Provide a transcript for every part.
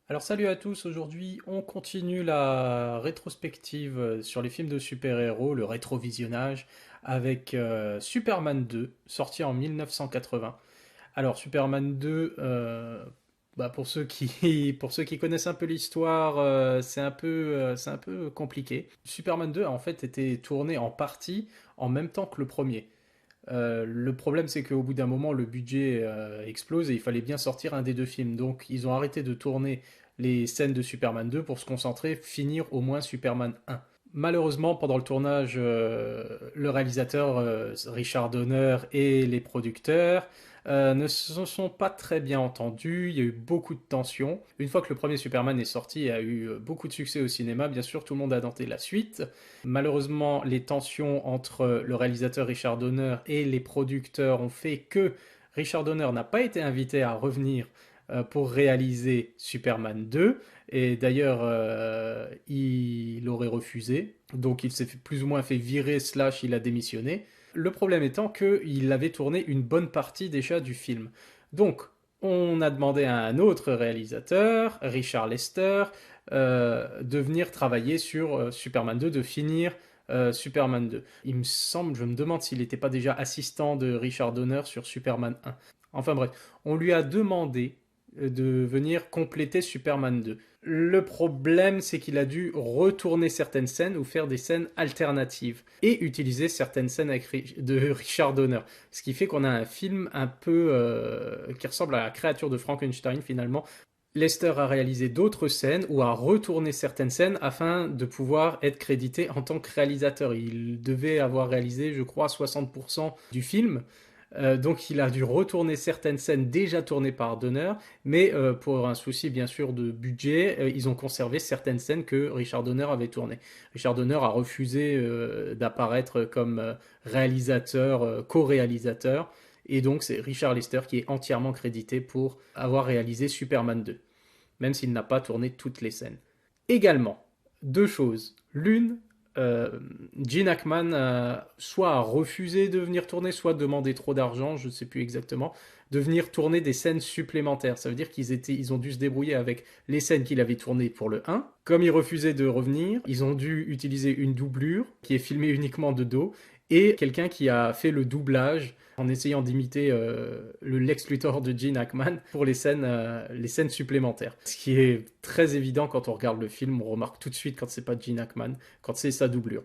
Alors salut à tous, aujourd'hui on continue la rétrospective sur les films de super-héros, le rétrovisionnage, avec Superman 2, sorti en 1980. Alors Superman 2, pour ceux qui connaissent un peu l'histoire, c'est un peu compliqué. Superman 2 a en fait été tourné en partie en même temps que le premier. Le problème, c'est qu'au bout d'un moment, le budget explose et il fallait bien sortir un des deux films. Donc, ils ont arrêté de tourner les scènes de Superman 2 pour se concentrer, finir au moins Superman 1. Malheureusement, pendant le tournage, le réalisateur Richard Donner et les producteurs ne se sont pas très bien entendus. Il y a eu beaucoup de tensions. Une fois que le premier Superman est sorti et a eu beaucoup de succès au cinéma, bien sûr, tout le monde a tenté la suite. Malheureusement, les tensions entre le réalisateur Richard Donner et les producteurs ont fait que Richard Donner n'a pas été invité à revenir pour réaliser Superman 2. Et d'ailleurs, il aurait refusé. Donc il s'est plus ou moins fait virer, slash il a démissionné. Le problème étant qu'il avait tourné une bonne partie déjà du film. Donc, on a demandé à un autre réalisateur, Richard Lester, de venir travailler sur Superman 2, de finir Superman 2. Il me semble, je me demande s'il n'était pas déjà assistant de Richard Donner sur Superman 1. Enfin bref, on lui a demandé de venir compléter Superman 2. Le problème, c'est qu'il a dû retourner certaines scènes ou faire des scènes alternatives et utiliser certaines scènes de Richard Donner. Ce qui fait qu'on a un film un peu qui ressemble à la créature de Frankenstein finalement. Lester a réalisé d'autres scènes ou a retourné certaines scènes afin de pouvoir être crédité en tant que réalisateur. Il devait avoir réalisé, je crois, 60% du film. Donc il a dû retourner certaines scènes déjà tournées par Donner, mais pour un souci bien sûr de budget, ils ont conservé certaines scènes que Richard Donner avait tournées. Richard Donner a refusé d'apparaître comme réalisateur, co-réalisateur, et donc c'est Richard Lester qui est entièrement crédité pour avoir réalisé Superman 2, même s'il n'a pas tourné toutes les scènes. Également, deux choses. L'une, euh, Gene Hackman soit a refusé de venir tourner, soit demandé trop d'argent, je ne sais plus exactement, de venir tourner des scènes supplémentaires. Ça veut dire ils ont dû se débrouiller avec les scènes qu'il avait tournées pour le 1. Comme il refusait de revenir, ils ont dû utiliser une doublure qui est filmée uniquement de dos et quelqu'un qui a fait le doublage en essayant d'imiter le Lex Luthor de Gene Hackman pour les scènes supplémentaires. Ce qui est très évident quand on regarde le film, on remarque tout de suite quand c'est pas Gene Hackman, quand c'est sa doublure.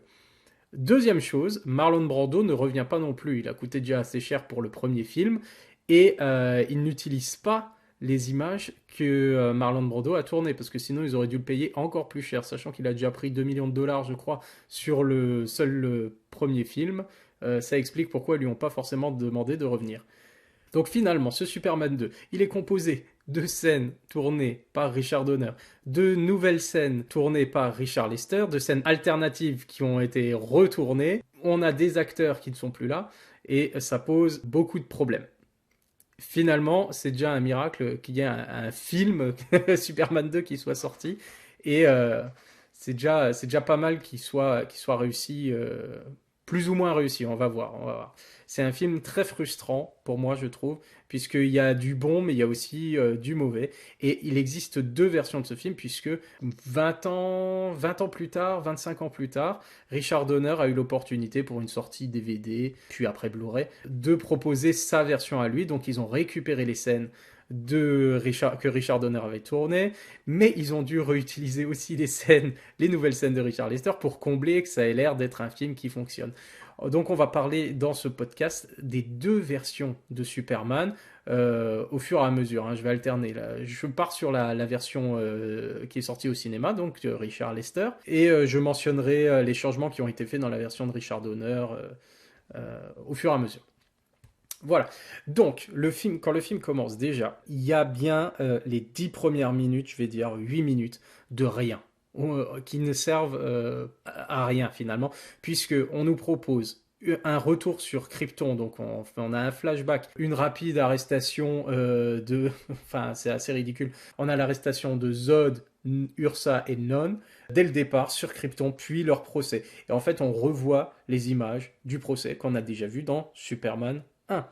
Deuxième chose, Marlon Brando ne revient pas non plus. Il a coûté déjà assez cher pour le premier film et il n'utilise pas les images que Marlon Brando a tournées parce que sinon ils auraient dû le payer encore plus cher, sachant qu'il a déjà pris 2 millions de dollars, je crois, sur le seul premier film. Ça explique pourquoi ils lui ont pas forcément demandé de revenir. Donc finalement, ce Superman 2, il est composé de scènes tournées par Richard Donner, de nouvelles scènes tournées par Richard Lester, de scènes alternatives qui ont été retournées. On a des acteurs qui ne sont plus là et ça pose beaucoup de problèmes. Finalement, c'est déjà un miracle qu'il y ait un film Superman 2 qui soit sorti et c'est déjà pas mal qu'il soit réussi, plus ou moins réussi, on va voir, on va voir. C'est un film très frustrant pour moi, je trouve, puisqu'il y a du bon, mais il y a aussi du mauvais. Et il existe deux versions de ce film, puisque 20 ans plus tard, 25 ans plus tard, Richard Donner a eu l'opportunité pour une sortie DVD, puis après Blu-ray, de proposer sa version à lui. Donc ils ont récupéré les scènes que Richard Donner avait tournées, mais ils ont dû réutiliser aussi les nouvelles scènes de Richard Lester pour combler que ça ait l'air d'être un film qui fonctionne. Donc on va parler dans ce podcast des deux versions de Superman au fur et à mesure, hein. Je vais alterner. Là. Je pars sur la version qui est sortie au cinéma, donc de Richard Lester, et je mentionnerai les changements qui ont été faits dans la version de Richard Donner au fur et à mesure. Voilà. Donc, quand le film commence, déjà, il y a bien les 10 premières minutes, je vais dire 8 minutes, de rien, qui ne servent à rien finalement, puisque on nous propose un retour sur Krypton, donc on a un flashback, une rapide arrestation enfin c'est assez ridicule, on a l'arrestation de Zod, Ursa et Non dès le départ sur Krypton, puis leur procès. Et en fait, on revoit les images du procès qu'on a déjà vu dans Superman 1.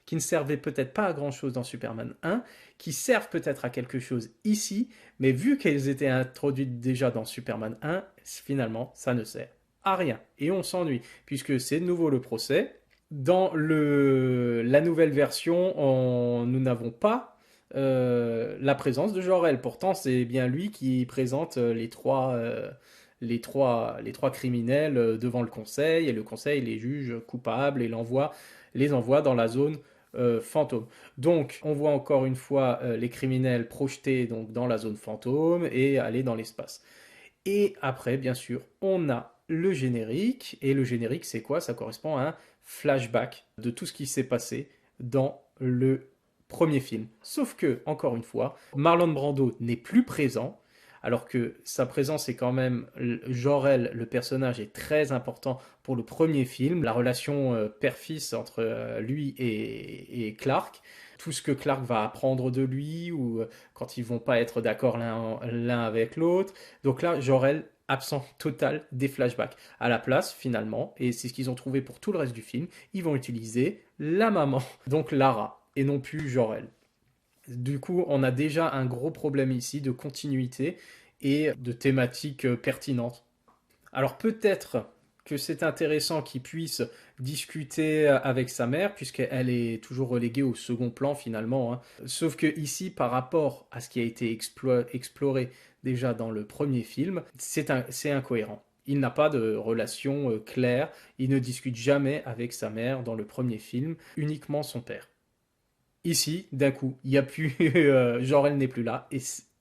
qui ne servaient peut-être pas à grand-chose dans Superman 1, qui servent peut-être à quelque chose ici, mais vu qu'elles étaient introduites déjà dans Superman 1, finalement, ça ne sert à rien. Et on s'ennuie, puisque c'est de nouveau le procès. Dans la nouvelle version, nous n'avons pas la présence de Jor-El. Pourtant, c'est bien lui qui présente les trois criminels devant le conseil, et le conseil les juge coupables et les envoie dans la zone fantôme. Donc, on voit encore une fois les criminels projetés donc, dans la zone fantôme et aller dans l'espace. Et après, bien sûr, on a le générique. Et le générique, c'est quoi? Ça correspond à un flashback de tout ce qui s'est passé dans le premier film. Sauf que, encore une fois, Marlon Brando n'est plus présent, alors que sa présence est quand même... Jor-El, le personnage, est très important pour le premier film. La relation père-fils entre lui et Clark, tout ce que Clark va apprendre de lui, ou quand ils vont pas être d'accord l'un avec l'autre. Donc là, Jor-El absent total des flashbacks. À la place, finalement, et c'est ce qu'ils ont trouvé pour tout le reste du film, ils vont utiliser la maman, donc Lara, et non plus Jor-El. Du coup, on a déjà un gros problème ici de continuité et de thématiques pertinentes. Alors peut-être que c'est intéressant qu'il puisse discuter avec sa mère, puisqu'elle est toujours reléguée au second plan finalement, hein. Sauf que ici, par rapport à ce qui a été exploré déjà dans le premier film, c'est incohérent. Il n'a pas de relation claire, il ne discute jamais avec sa mère dans le premier film, uniquement son père. Ici, d'un coup, il n'y a plus, Jor-El n'est plus là, et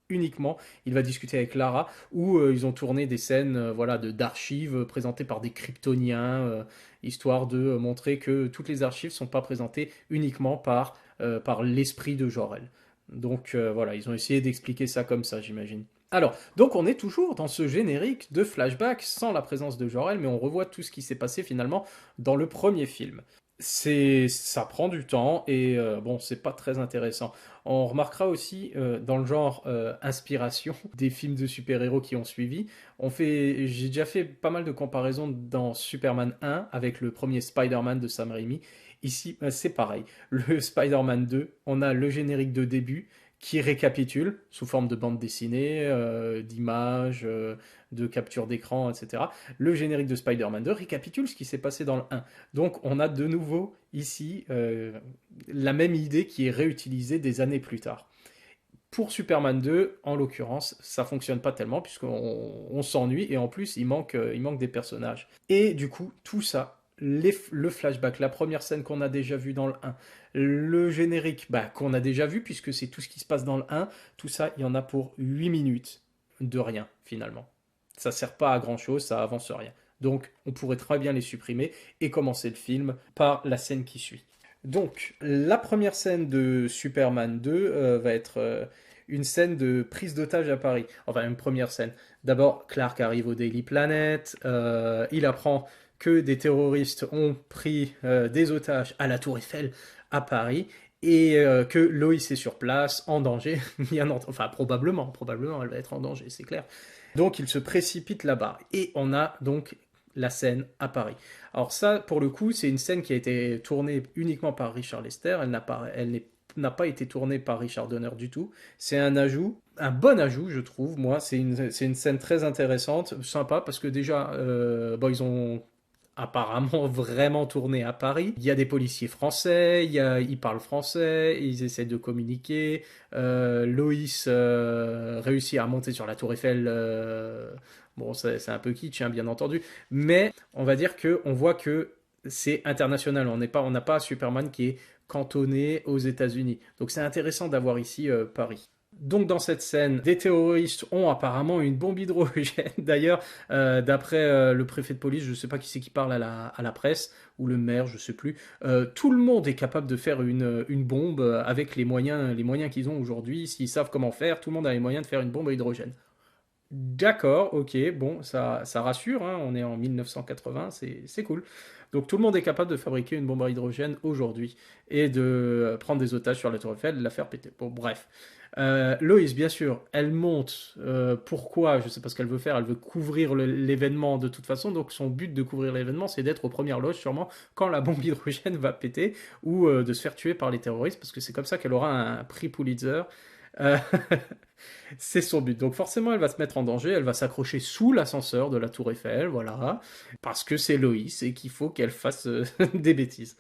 uniquement, il va discuter avec Lara, où ils ont tourné des scènes voilà, d'archives présentées par des kryptoniens, histoire de montrer que toutes les archives ne sont pas présentées uniquement par l'esprit de Jor-El. Donc voilà, ils ont essayé d'expliquer ça comme ça, j'imagine. Alors, donc on est toujours dans ce générique de flashback sans la présence de Jor-El, mais on revoit tout ce qui s'est passé finalement dans le premier film. Ça prend du temps et bon, c'est pas très intéressant. On remarquera aussi dans le genre inspiration des films de super-héros qui ont suivi. J'ai déjà fait pas mal de comparaisons dans Superman 1 avec le premier Spider-Man de Sam Raimi. Ici, c'est pareil. Le Spider-Man 2, on a le générique de début qui récapitule sous forme de bande dessinée, d'images, de capture d'écran, etc. Le générique de Spider-Man 2 récapitule ce qui s'est passé dans le 1. Donc on a de nouveau ici la même idée qui est réutilisée des années plus tard. Pour Superman 2, en l'occurrence, ça fonctionne pas tellement puisqu'on s'ennuie et en plus il manque des personnages. Et du coup, tout ça, le flashback, la première scène qu'on a déjà vue dans le 1, le générique qu'on a déjà vu puisque c'est tout ce qui se passe dans le 1, tout ça, il y en a pour 8 minutes de rien finalement. Ça sert pas à grand chose, ça avance rien. Donc on pourrait très bien les supprimer et commencer le film par la scène qui suit. Donc la première scène de Superman 2 va être une scène de prise d'otage à Paris. Enfin une première scène. D'abord Clark arrive au Daily Planet, il apprend que des terroristes ont pris des otages à la Tour Eiffel à Paris et que Lois est sur place, en danger, enfin probablement elle va être en danger, c'est clair. Donc il se précipite là-bas et on a donc la scène à Paris. Alors ça, pour le coup, c'est une scène qui a été tournée uniquement par Richard Lester, elle n'a pas été tournée par Richard Donner du tout. C'est un ajout, un bon ajout, je trouve. Moi, c'est une scène très intéressante, sympa, parce que déjà, ils ont apparemment vraiment tourné à Paris. Il y a des policiers français, ils parlent français, ils essaient de communiquer. Loïs réussit à monter sur la Tour Eiffel. Bon, c'est un peu kitsch, hein, bien entendu, mais on va dire que on voit que c'est international. On n'a pas Superman qui est cantonné aux États-Unis. Donc c'est intéressant d'avoir ici Paris. Donc dans cette scène, des terroristes ont apparemment une bombe hydrogène. D'ailleurs, d'après le préfet de police, je ne sais pas qui c'est qui parle à la presse, ou le maire, je ne sais plus, tout le monde est capable de faire une bombe avec les moyens qu'ils ont aujourd'hui. S'ils savent comment faire, tout le monde a les moyens de faire une bombe à hydrogène. D'accord, ok, bon, ça rassure, hein, on est en 1980, c'est cool. Donc tout le monde est capable de fabriquer une bombe à hydrogène aujourd'hui et de prendre des otages sur la Tour Eiffel, de la faire péter. Bon, bref. Loïs, bien sûr, elle monte. Pourquoi? Je sais pas ce qu'elle veut faire. Elle veut couvrir l'événement de toute façon. Donc son but de couvrir l'événement, c'est d'être aux premières loges, sûrement, quand la bombe hydrogène va péter ou de se faire tuer par les terroristes, parce que c'est comme ça qu'elle aura un prix Pulitzer. Euh, C'est son but. Donc forcément, elle va se mettre en danger, elle va s'accrocher sous l'ascenseur de la tour Eiffel, voilà, parce que c'est Loïs et qu'il faut qu'elle fasse des bêtises.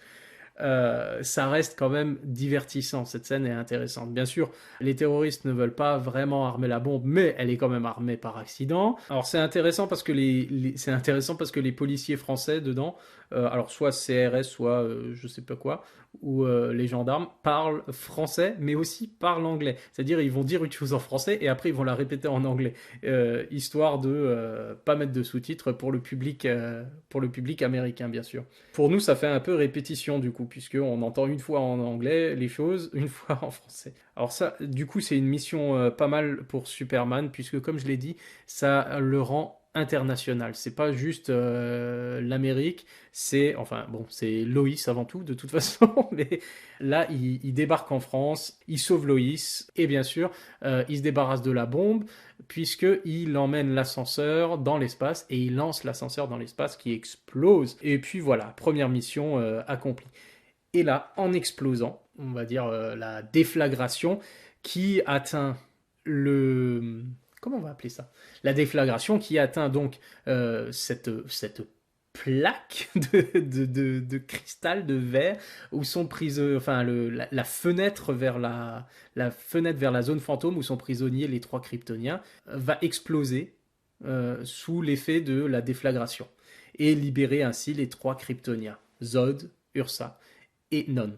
Ça reste quand même divertissant, cette scène est intéressante. Bien sûr, les terroristes ne veulent pas vraiment armer la bombe, mais elle est quand même armée par accident. Alors c'est intéressant parce que c'est intéressant parce que les policiers français dedans, alors soit CRS, soit je sais pas quoi, ou les gendarmes parlent français, mais aussi parlent anglais. C'est-à-dire ils vont dire une chose en français et après ils vont la répéter en anglais, histoire de pas mettre de sous-titres pour le public américain, bien sûr. Pour nous, ça fait un peu répétition du coup, puisqu'on entend une fois en anglais les choses, une fois en français. Alors ça, du coup, c'est une mission pas mal pour Superman, puisque comme je l'ai dit, ça le rend international. C'est pas juste l'Amérique, c'est enfin bon, c'est Loïs avant tout de toute façon, mais là il débarque en France, il sauve Loïs et bien sûr il se débarrasse de la bombe puisqu'il emmène l'ascenseur dans l'espace et il lance l'ascenseur dans l'espace qui explose. Et puis voilà, première mission accomplie. Et là, en explosant, on va dire la déflagration qui atteint le... Comment on va appeler ça? La déflagration qui atteint donc cette plaque de cristal, de verre, où sont prises, enfin la fenêtre vers la fenêtre vers la zone fantôme où sont prisonniers les trois kryptoniens va exploser sous l'effet de la déflagration et libérer ainsi les trois kryptoniens, Zod, Ursa et Non,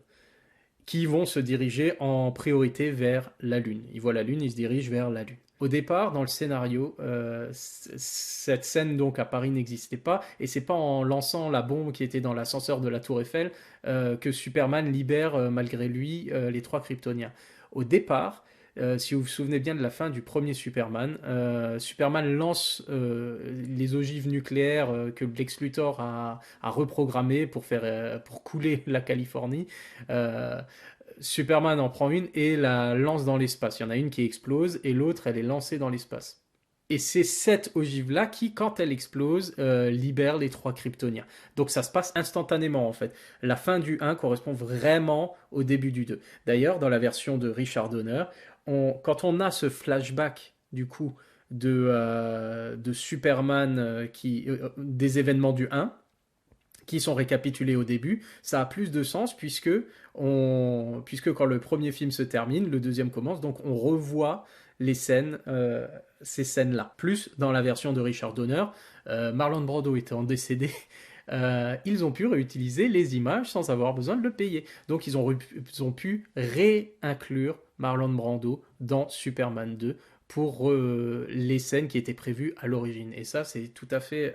qui vont se diriger en priorité vers la Lune. Ils voient la Lune, ils se dirigent vers la Lune. Au départ, dans le scénario, cette scène donc à Paris n'existait pas, et c'est pas en lançant la bombe qui était dans l'ascenseur de la Tour Eiffel que Superman libère malgré lui les trois Kryptoniens. Au départ, si vous vous souvenez bien de la fin du premier Superman, Superman lance les ogives nucléaires que Lex Luthor a reprogrammées pour couler la Californie. Euh, Superman en prend une et la lance dans l'espace. Il y en a une qui explose et l'autre, elle est lancée dans l'espace. Et c'est cette ogive-là qui, quand elle explose, libère les trois Kryptoniens. Donc ça se passe instantanément en fait. La fin du 1 correspond vraiment au début du 2. D'ailleurs, dans la version de Richard Donner, quand on a ce flashback du coup de Superman des événements du 1, qui sont récapitulés au début, ça a plus de sens puisque quand le premier film se termine, le deuxième commence, donc on revoit les scènes, ces scènes-là. Plus dans la version de Richard Donner, Marlon Brando étant décédé, ils ont pu réutiliser les images sans avoir besoin de le payer. Donc ils ont pu réinclure Marlon Brando dans Superman 2 pour les scènes qui étaient prévues à l'origine. Et ça, c'est tout à fait...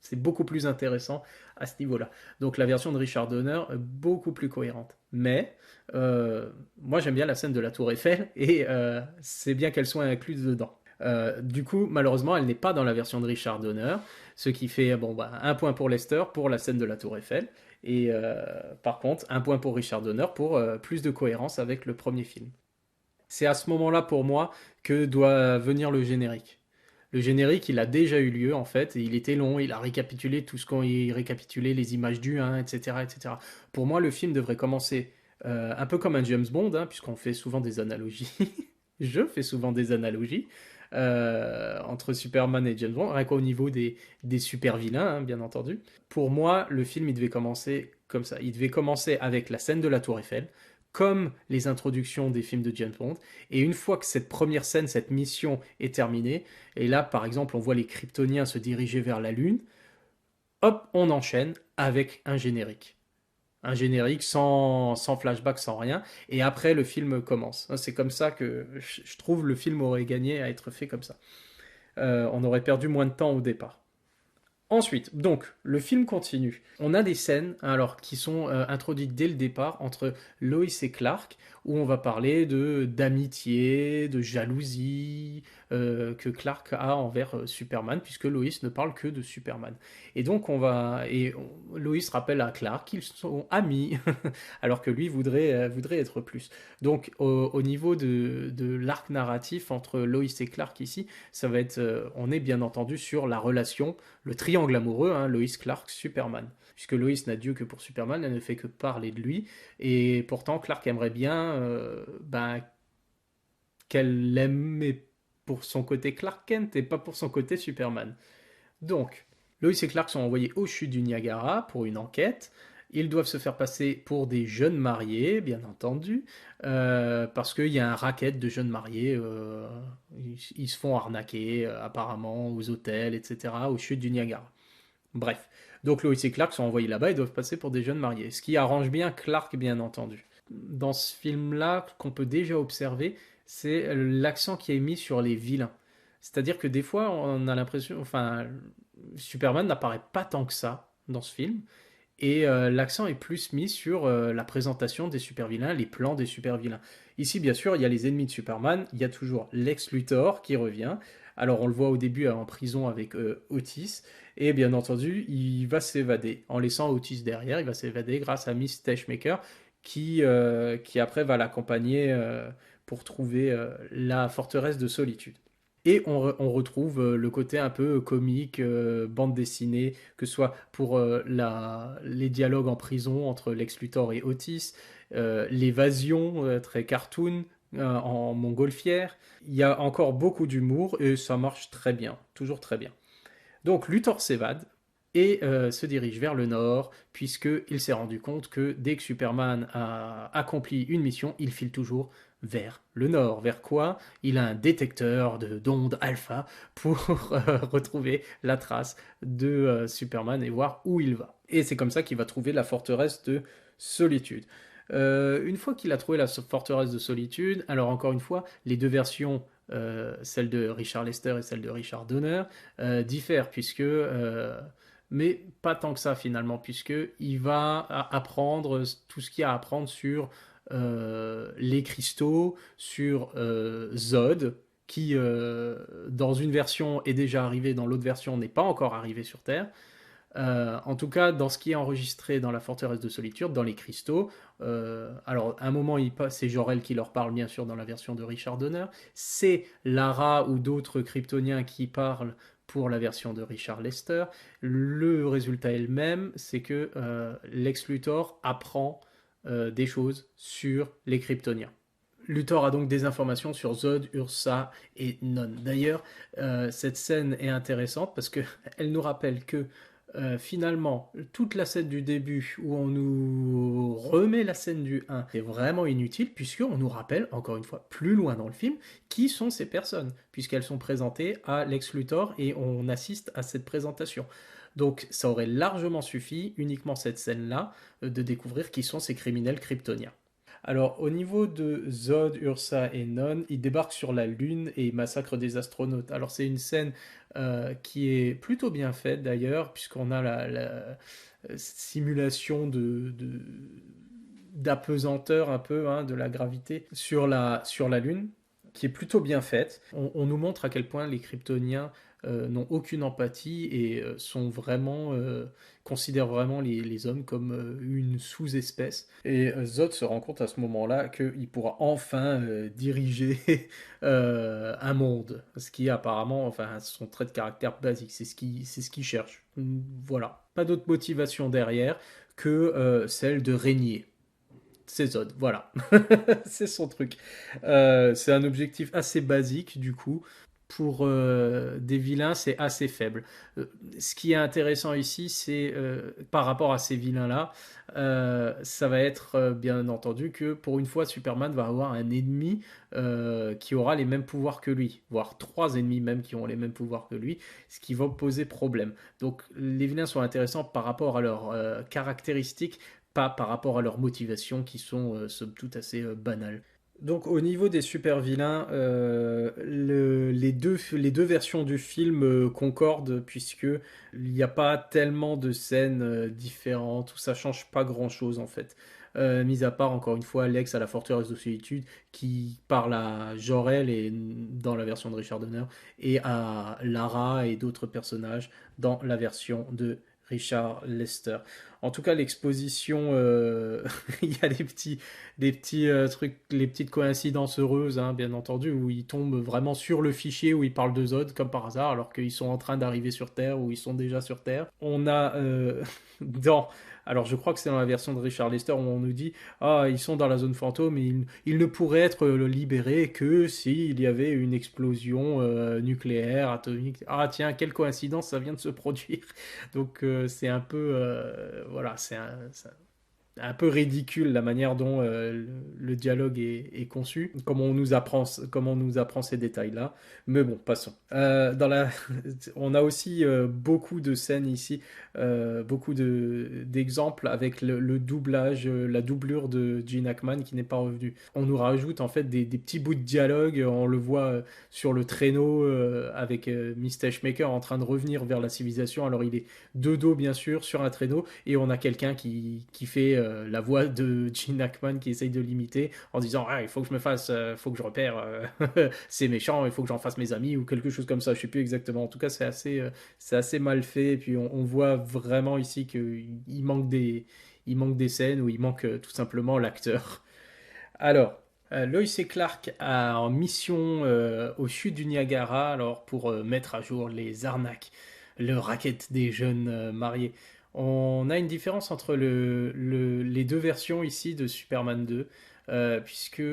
c'est beaucoup plus intéressant à ce niveau-là. Donc la version de Richard Donner est beaucoup plus cohérente. Mais moi j'aime bien la scène de la Tour Eiffel et c'est bien qu'elle soit incluse dedans. Du coup, malheureusement, elle n'est pas dans la version de Richard Donner, ce qui fait bon, bah, un point pour Lester pour la scène de la Tour Eiffel. Et par contre, un point pour Richard Donner pour plus de cohérence avec le premier film. C'est à ce moment-là pour moi que doit venir le générique. Le générique, il a déjà eu lieu en fait, et il était long, il a récapitulé tout ce qu'on y récapitulé, les images du 1, etc., etc. Pour moi, le film devrait commencer un peu comme un James Bond, hein, puisqu'on fait souvent des analogies. Je fais souvent des analogies entre Superman et James Bond, rien qu'au niveau des super vilains, hein, bien entendu. Pour moi, le film, il devait commencer comme ça. Il devait commencer avec la scène de la Tour Eiffel, comme les introductions des films de James Bond. Et une fois que cette première scène, cette mission est terminée, et là, par exemple, on voit les Kryptoniens se diriger vers la Lune, hop, on enchaîne avec un générique. Un générique sans flashback, sans rien. Et après, le film commence. C'est comme ça que je trouve le film aurait gagné à être fait comme ça. On aurait perdu moins de temps au départ. Ensuite, donc, le film continue. On a des scènes alors qui sont introduites dès le départ entre Lois et Clark, où on va parler de d'amitié, de jalousie, que Clark a envers Superman, puisque Lois ne parle que de Superman. Et donc Lois rappelle à Clark qu'ils sont amis, alors que lui voudrait être plus. Donc au niveau de l'arc narratif entre Lois et Clark ici, ça va être, on est bien entendu sur la relation, le triangle amoureux, hein, Lois, Clark, Superman. Puisque Lois n'a Dieu que pour Superman, elle ne fait que parler de lui, et pourtant Clark aimerait bien qu'elle l'aime, mais pour son côté Clark Kent et pas pour son côté Superman. Donc, Lois et Clark sont envoyés aux chutes du Niagara pour une enquête. Ils doivent se faire passer pour des jeunes mariés, bien entendu, parce qu'il y a un racket de jeunes mariés. Ils se font arnaquer, apparemment, aux hôtels, etc., aux chutes du Niagara. Bref. Donc Lois et Clark sont envoyés là-bas et doivent passer pour des jeunes mariés. Ce qui arrange bien Clark, bien entendu. Dans ce film-là, qu'on peut déjà observer, c'est l'accent qui est mis sur les vilains. C'est-à-dire que des fois, on a l'impression, enfin, Superman n'apparaît pas tant que ça dans ce film, et l'accent est plus mis sur la présentation des super-vilains, les plans des super-vilains. Ici, bien sûr, il y a les ennemis de Superman, il y a toujours Lex Luthor qui revient. Alors, on le voit au début en prison avec Otis, et bien entendu, il va s'évader. En laissant Otis derrière, il va s'évader grâce à Miss Teichmaker, qui après va l'accompagner pour trouver la forteresse de solitude. Et on retrouve le côté un peu comique, bande dessinée, que ce soit pour les dialogues en prison entre Lex Luthor et Otis, l'évasion très cartoon en montgolfière. Il y a encore beaucoup d'humour et ça marche très bien, toujours très bien. Donc Luthor s'évade et se dirige vers le nord, puisqu'il s'est rendu compte que dès que Superman a accompli une mission, il file toujours vers le nord. Vers quoi? Il a un détecteur d'ondes alpha pour retrouver la trace de Superman et voir où il va. Et c'est comme ça qu'il va trouver la forteresse de solitude. Une fois qu'il a trouvé la forteresse de solitude, alors encore une fois, les deux versions, celle de Richard Lester et celle de Richard Donner, diffèrent, mais pas tant que ça finalement, puisqu'il va apprendre tout ce qu'il y a à apprendre sur les cristaux, sur Zod, qui dans une version est déjà arrivé, dans l'autre version n'est pas encore arrivé sur Terre. En tout cas, dans ce qui est enregistré dans la forteresse de solitude, dans les cristaux, alors à un moment, c'est Jor-El qui leur parle, bien sûr, dans la version de Richard Donner. C'est Lara ou d'autres Kryptoniens qui parlent pour la version de Richard Lester. Le résultat est le même, c'est que Lex Luthor apprend des choses sur les Kryptoniens. Luthor a donc des informations sur Zod, Ursa et Non. D'ailleurs, cette scène est intéressante parce qu'elle nous rappelle que finalement, toute la scène du début où on nous remet la scène du 1 est vraiment inutile puisqu'on nous rappelle, encore une fois, plus loin dans le film, qui sont ces personnes, puisqu'elles sont présentées à Lex Luthor et on assiste à cette présentation. Donc ça aurait largement suffi, uniquement cette scène-là, de découvrir qui sont ces criminels kryptoniens. Alors, au niveau de Zod, Ursa et Non, ils débarquent sur la Lune et massacrent des astronautes. Alors, c'est une scène qui est plutôt bien faite d'ailleurs, puisqu'on a la simulation d'apesanteur un peu de la gravité sur la Lune, qui est plutôt bien faite. On nous montre à quel point les Kryptoniens n'ont aucune empathie et considèrent vraiment les hommes comme une sous-espèce. Et Zod se rend compte à ce moment-là qu'il pourra enfin diriger un monde, ce qui est apparemment, enfin, son trait de caractère basique, c'est ce qu'il cherche. Voilà, pas d'autre motivation derrière que celle de régner. C'est Zod, voilà. C'est son truc. C'est un objectif assez basique, du coup. Pour des vilains, c'est assez faible. Ce qui est intéressant ici, c'est par rapport à ces vilains-là, ça va être bien entendu que pour une fois, Superman va avoir un ennemi qui aura les mêmes pouvoirs que lui, voire trois ennemis même qui ont les mêmes pouvoirs que lui, ce qui va poser problème. Donc les vilains sont intéressants par rapport à leurs caractéristiques, pas par rapport à leurs motivations qui sont somme toute assez banales. Donc au niveau des super vilains, les deux versions du film concordent puisque il n'y a pas tellement de scènes différentes où ça change pas grand-chose en fait. mis à part encore une fois Lex à la forteresse de solitude qui parle à Jor-El et dans la version de Richard Donner et à Lara et d'autres personnages dans la version de Richard Lester. En tout cas, l'exposition, il y a des petits trucs, les petites coïncidences heureuses, hein, bien entendu, où ils tombent vraiment sur le fichier où ils parlent de Zod, comme par hasard, alors qu'ils sont en train d'arriver sur Terre ou ils sont déjà sur Terre. On a dans alors je crois que c'est dans la version de Richard Lester où on nous dit ah ils sont dans la zone fantôme et ils ne pourraient être libérés que s'il y avait une explosion nucléaire, atomique. Ah tiens, quelle coïncidence, ça vient de se produire. Donc c'est un peu voilà, c'est un peu ridicule la manière dont le dialogue est conçu, comment on nous apprend ces détails-là. Mais bon, passons. On a aussi beaucoup de scènes ici, beaucoup d'exemples avec le doublage, la doublure de Gene Hackman qui n'est pas revenu. On nous rajoute en fait des petits bouts de dialogue. On le voit sur le traîneau avec Mr. Maker en train de revenir vers la civilisation. Alors il est de dos bien sûr sur un traîneau et on a quelqu'un qui fait la voix de Gene Hackman qui essaye de l'imiter en disant ah, il faut que je me fasse, faut que je repère ces méchants, il faut que j'en fasse mes amis ou quelque chose comme ça, je sais plus exactement. En tout cas c'est assez mal fait et puis on voit vraiment ici qu'il manque des scènes où il manque tout simplement l'acteur. Alors, Lois et Clark en mission au sud du Niagara alors pour mettre à jour les arnaques, le racket des jeunes mariés. On a une différence entre les deux versions ici de Superman 2, puisque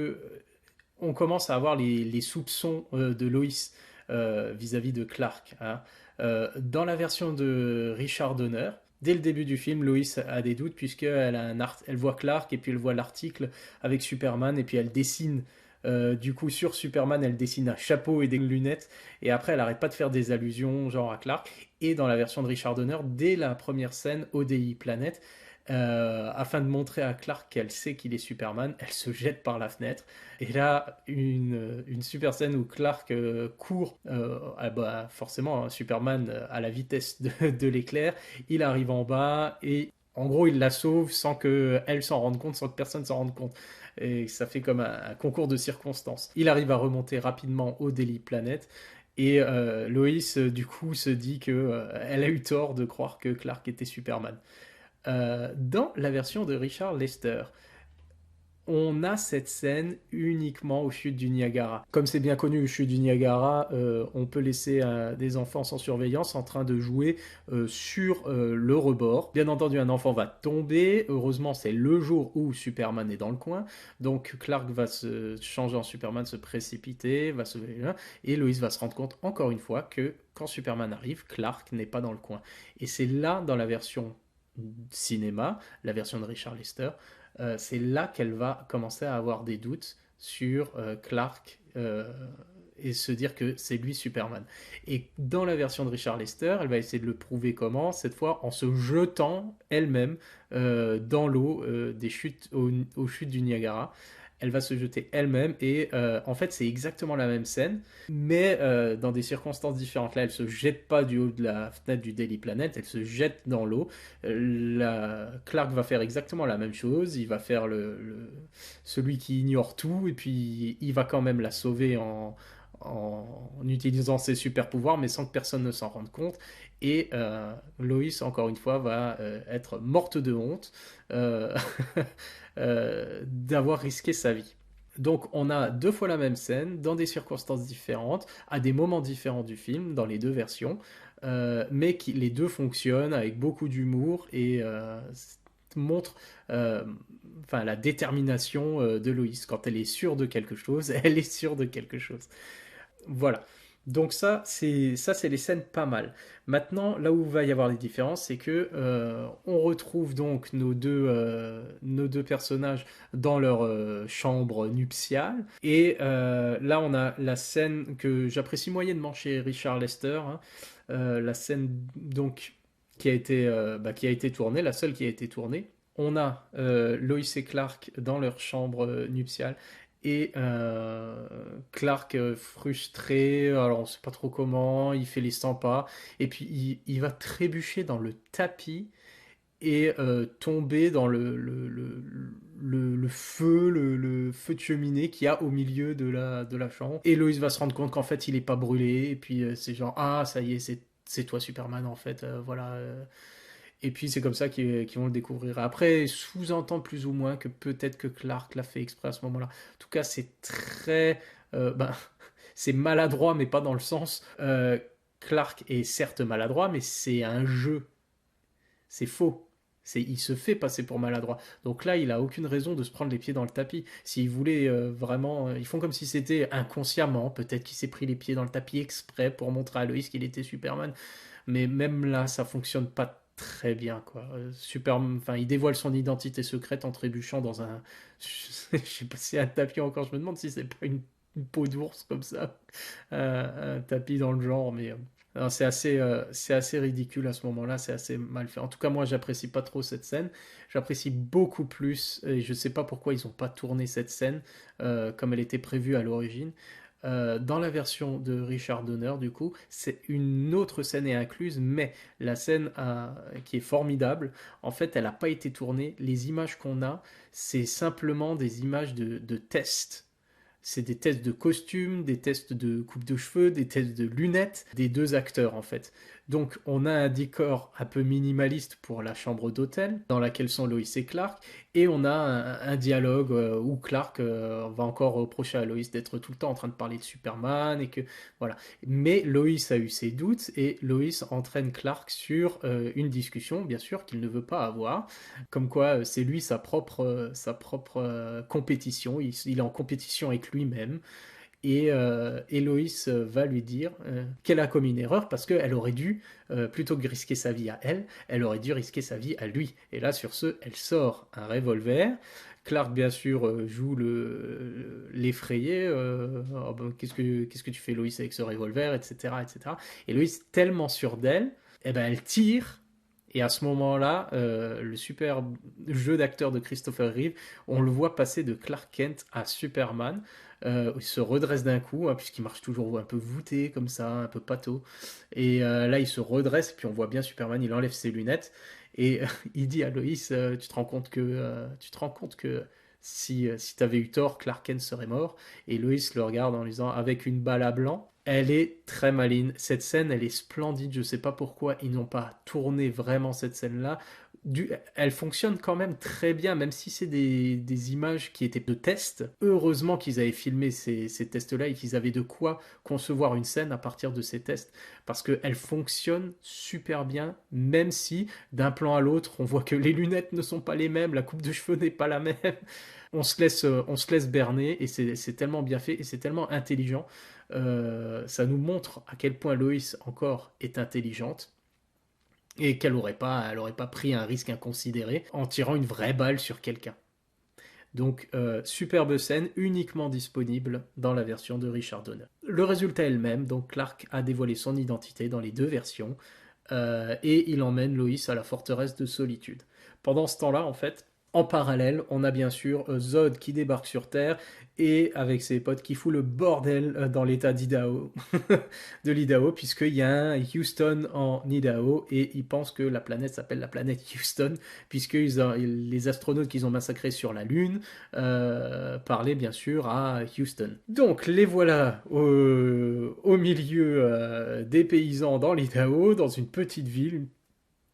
on commence à avoir les soupçons de Lois vis-à-vis de Clark, hein. Dans la version de Richard Donner, dès le début du film, Lois a des doutes puisqu'elle elle voit Clark et puis elle voit l'article avec Superman et puis elle dessine. Du coup, sur Superman, elle dessine un chapeau et des lunettes. Et après, elle arrête pas de faire des allusions, genre à Clark. Et dans la version de Richard Donner, dès la première scène, ODI Planet, afin de montrer à Clark qu'elle sait qu'il est Superman, elle se jette par la fenêtre. Et là, une super scène où Clark court, bah, forcément, hein, Superman à la vitesse de l'éclair, il arrive en bas et en gros, il la sauve sans qu'elle s'en rende compte, sans que personne s'en rende compte. Et ça fait comme un concours de circonstances. Il arrive à remonter rapidement au Daily Planet. Et Lois, du coup, se dit que elle a eu tort de croire que Clark était Superman. Dans la version de Richard Lester, on a cette scène uniquement au chute du Niagara. Comme c'est bien connu, au chute du Niagara, on peut laisser des enfants sans surveillance en train de jouer sur le rebord. Bien entendu, un enfant va tomber. Heureusement, c'est le jour où Superman est dans le coin. Donc Clark va se changer en Superman, se précipiter, va se et Lois va se rendre compte encore une fois que quand Superman arrive, Clark n'est pas dans le coin. Et c'est là, dans la version cinéma, la version de Richard Lester, c'est là qu'elle va commencer à avoir des doutes sur Clark et se dire que c'est lui Superman. Et dans la version de Richard Lester, elle va essayer de le prouver comment, cette fois en se jetant elle-même dans l'eau des chutes aux chutes du Niagara. Elle va se jeter elle-même et en fait c'est exactement la même scène mais dans des circonstances différentes. Là elle se jette pas du haut de la fenêtre du Daily Planet, elle se jette dans l'eau. Clark va faire exactement la même chose, il va faire celui qui ignore tout et puis il va quand même la sauver en utilisant ses super pouvoirs mais sans que personne ne s'en rende compte et Lois encore une fois va être morte de honte euh, d'avoir risqué sa vie. Donc on a deux fois la même scène, dans des circonstances différentes, à des moments différents du film, dans les deux versions, mais les deux fonctionnent avec beaucoup d'humour et montrent enfin, la détermination de Loïs. Quand elle est sûre de quelque chose, elle est sûre de quelque chose. Voilà. Donc ça c'est les scènes pas mal. Maintenant, là où va y avoir des différences, c'est que on retrouve donc nos deux personnages dans leur chambre nuptiale. Et là, on a la scène que j'apprécie moyennement chez Richard Lester, hein. La scène donc qui a été tournée, la seule qui a été tournée. On a Lois et Clark dans leur chambre nuptiale et Clark frustré, alors on sait pas trop comment, il fait les 100 pas, et puis il va trébucher dans le tapis, et tomber dans le feu, le feu de cheminée qu'il y a au milieu de la chambre. Et Loïs va se rendre compte qu'en fait il est pas brûlé, et puis c'est genre ah ça y est, c'est toi Superman en fait, voilà. Et puis c'est comme ça qu'ils vont le découvrir. Après, sous-entend plus ou moins que peut-être que Clark l'a fait exprès à ce moment-là. En tout cas, c'est très... ben, c'est maladroit, mais pas dans le sens... Clark est certes maladroit, mais c'est un jeu. C'est faux. Il se fait passer pour maladroit. Donc là, il a aucune raison de se prendre les pieds dans le tapis. S'il voulait vraiment... ils font comme si c'était inconsciemment. Peut-être qu'il s'est pris les pieds dans le tapis exprès pour montrer à Loïs qu'il était Superman. Mais même là, ça fonctionne pas très bien, quoi. Enfin, il dévoile son identité secrète en trébuchant dans un... Je sais pas si c'est un tapis encore. Je me demande si c'est pas une peau d'ours comme ça. Un tapis dans le genre, mais... non, c'est assez ridicule à ce moment-là, c'est assez mal fait. En tout cas, moi, j'apprécie pas trop cette scène. J'apprécie beaucoup plus, et je sais pas pourquoi ils ont pas tourné cette scène comme elle était prévue à l'origine. Dans la version de Richard Donner, du coup, c'est une autre scène est incluse, mais la scène qui est formidable, en fait, elle n'a pas été tournée. Les images qu'on a, c'est simplement des images de tests. C'est des tests de costumes, des tests de coupe de cheveux, des tests de lunettes des deux acteurs en fait. Donc on a un décor un peu minimaliste pour la chambre d'hôtel dans laquelle sont Lois et Clark, et on a un dialogue où Clark va encore reprocher à Lois d'être tout le temps en train de parler de Superman et que voilà. Mais Lois a eu ses doutes et Lois entraîne Clark sur une discussion bien sûr qu'il ne veut pas avoir, comme quoi c'est lui sa propre compétition, il est en compétition avec lui-même. Et Loïs va lui dire qu'elle a commis une erreur parce qu'elle aurait dû, plutôt que de risquer sa vie à elle, elle aurait dû risquer sa vie à lui. Et là, sur ce, elle sort un revolver. Clark, bien sûr, joue l'effrayé. Oh ben, qu'est-ce que tu fais, Loïs, avec ce revolver, etc., etc. Et Loïs, tellement sûre d'elle, eh ben, elle tire. Et à ce moment-là, le super jeu d'acteur de Christopher Reeve, on le voit passer de Clark Kent à Superman. Il se redresse d'un coup, hein, puisqu'il marche toujours un peu voûté comme ça, un peu pâteau. Et là, il se redresse, puis on voit bien Superman, il enlève ses lunettes. Et il dit à Lois, tu te rends compte que si tu avais eu tort, Clark Kent serait mort. Et Lois le regarde en lui disant, avec une balle à blanc. Elle est très maligne. Cette scène, elle est splendide. Je ne sais pas pourquoi ils n'ont pas tourné vraiment cette scène-là. Elle fonctionne quand même très bien, même si c'est des images qui étaient de tests. Heureusement qu'ils avaient filmé ces tests-là et qu'ils avaient de quoi concevoir une scène à partir de ces tests. Parce qu'elle fonctionne super bien, même si d'un plan à l'autre, on voit que les lunettes ne sont pas les mêmes, la coupe de cheveux n'est pas la même. On se laisse berner et c'est tellement bien fait et c'est tellement intelligent. Ça nous montre à quel point Loïs encore est intelligente et elle aurait pas pris un risque inconsidéré en tirant une vraie balle sur quelqu'un. Donc, superbe scène, uniquement disponible dans la version de Richard Donner. Le résultat est le même, donc Clark a dévoilé son identité dans les deux versions, et il emmène Loïs à la forteresse de Solitude. Pendant ce temps-là, en fait, en parallèle, on a bien sûr Zod qui débarque sur Terre et avec ses potes qui fout le bordel dans l'état d'Idaho, de l'Idaho, puisqu'il y a un Houston en Idaho et ils pensent que la planète s'appelle la planète Houston, puisque les astronautes qu'ils ont massacrés sur la Lune parlaient bien sûr à Houston. Donc les voilà au milieu des paysans dans l'Idaho, dans une petite ville, une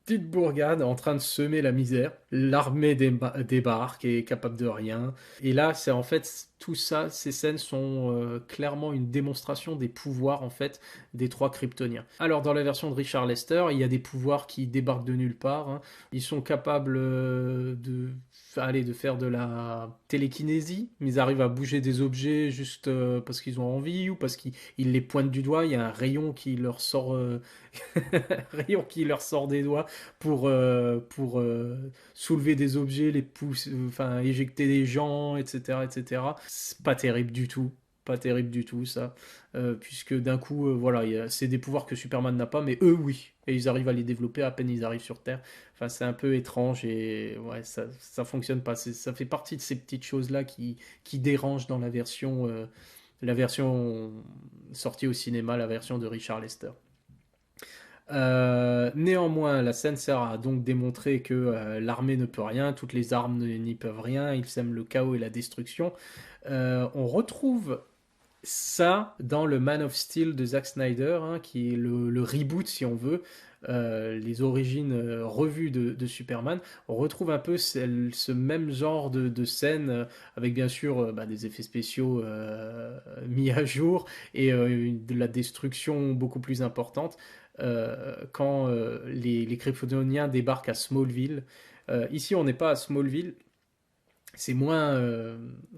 petite bourgade en train de semer la misère. L'armée débarque et est capable de rien. Et là, c'est en fait tout ça, ces scènes sont clairement une démonstration des pouvoirs en fait des trois Kryptoniens. Alors dans la version de Richard Lester, il y a des pouvoirs qui débarquent de nulle part, hein. Ils sont capables de faire de la télékinésie, mais ils arrivent à bouger des objets juste parce qu'ils ont envie ou parce qu'ils les pointent du doigt. Il y a un rayon qui leur sort, rayon qui leur sort des doigts pour soulever des objets, les pousser, enfin éjecter des gens, etc., etc. C'est pas terrible du tout. Pas terrible du tout ça, puisque d'un coup, voilà, c'est des pouvoirs que Superman n'a pas, mais eux oui, et ils arrivent à les développer à peine ils arrivent sur Terre. Enfin, c'est un peu étrange et ouais, ça fonctionne pas. Ça fait partie de ces petites choses là qui dérangent dans la version sortie au cinéma, la version de Richard Lester. Néanmoins, la scène sert à donc démontrer que l'armée ne peut rien, toutes les armes n'y peuvent rien, ils sèment le chaos et la destruction. On retrouve ça dans le Man of Steel de Zack Snyder, hein, qui est le reboot, si on veut, les origines revues de Superman. On retrouve un peu ce même genre de scène, avec bien sûr bah, des effets spéciaux mis à jour et de la destruction beaucoup plus importante quand les Kryptoniens débarquent à Smallville. Ici, on n'est pas à Smallville, c'est moins,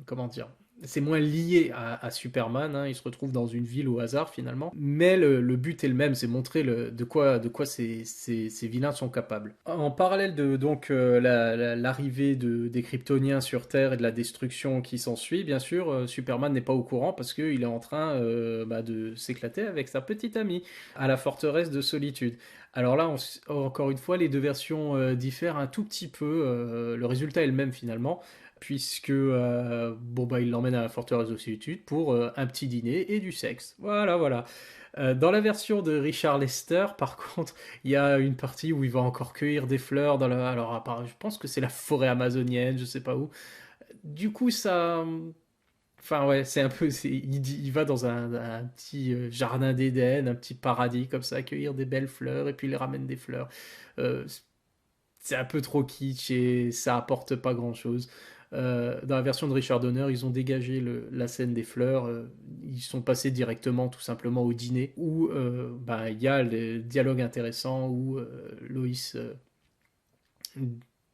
comment dire, c'est moins lié à Superman, hein. Il se retrouve dans une ville au hasard finalement, mais le but est le même, c'est montrer de quoi ces vilains sont capables. En parallèle de donc l'arrivée des Kryptoniens sur Terre et de la destruction qui s'ensuit, bien sûr, Superman n'est pas au courant parce qu'il est en train bah, de s'éclater avec sa petite amie à la forteresse de Solitude. Alors là, encore une fois, les deux versions diffèrent un tout petit peu. Le résultat est le même finalement puisque bon bah il l'emmène à la forteresse de solitude pour un petit dîner et du sexe. Voilà, voilà. Dans la version de Richard Lester, par contre, il y a une partie où il va encore cueillir des fleurs dans la. Alors, je pense que c'est la forêt amazonienne, je sais pas où. Du coup, ça. Enfin, ouais, c'est un peu. Il va dans un petit jardin d'Éden, un petit paradis comme ça, cueillir des belles fleurs et puis il ramène des fleurs. Euh, c'est un peu trop kitsch et ça apporte pas grand-chose. Dans la version de Richard Donner, ils ont dégagé la scène des fleurs. Ils sont passés directement, tout simplement, au dîner où bah, il y a le dialogue intéressant où Loïs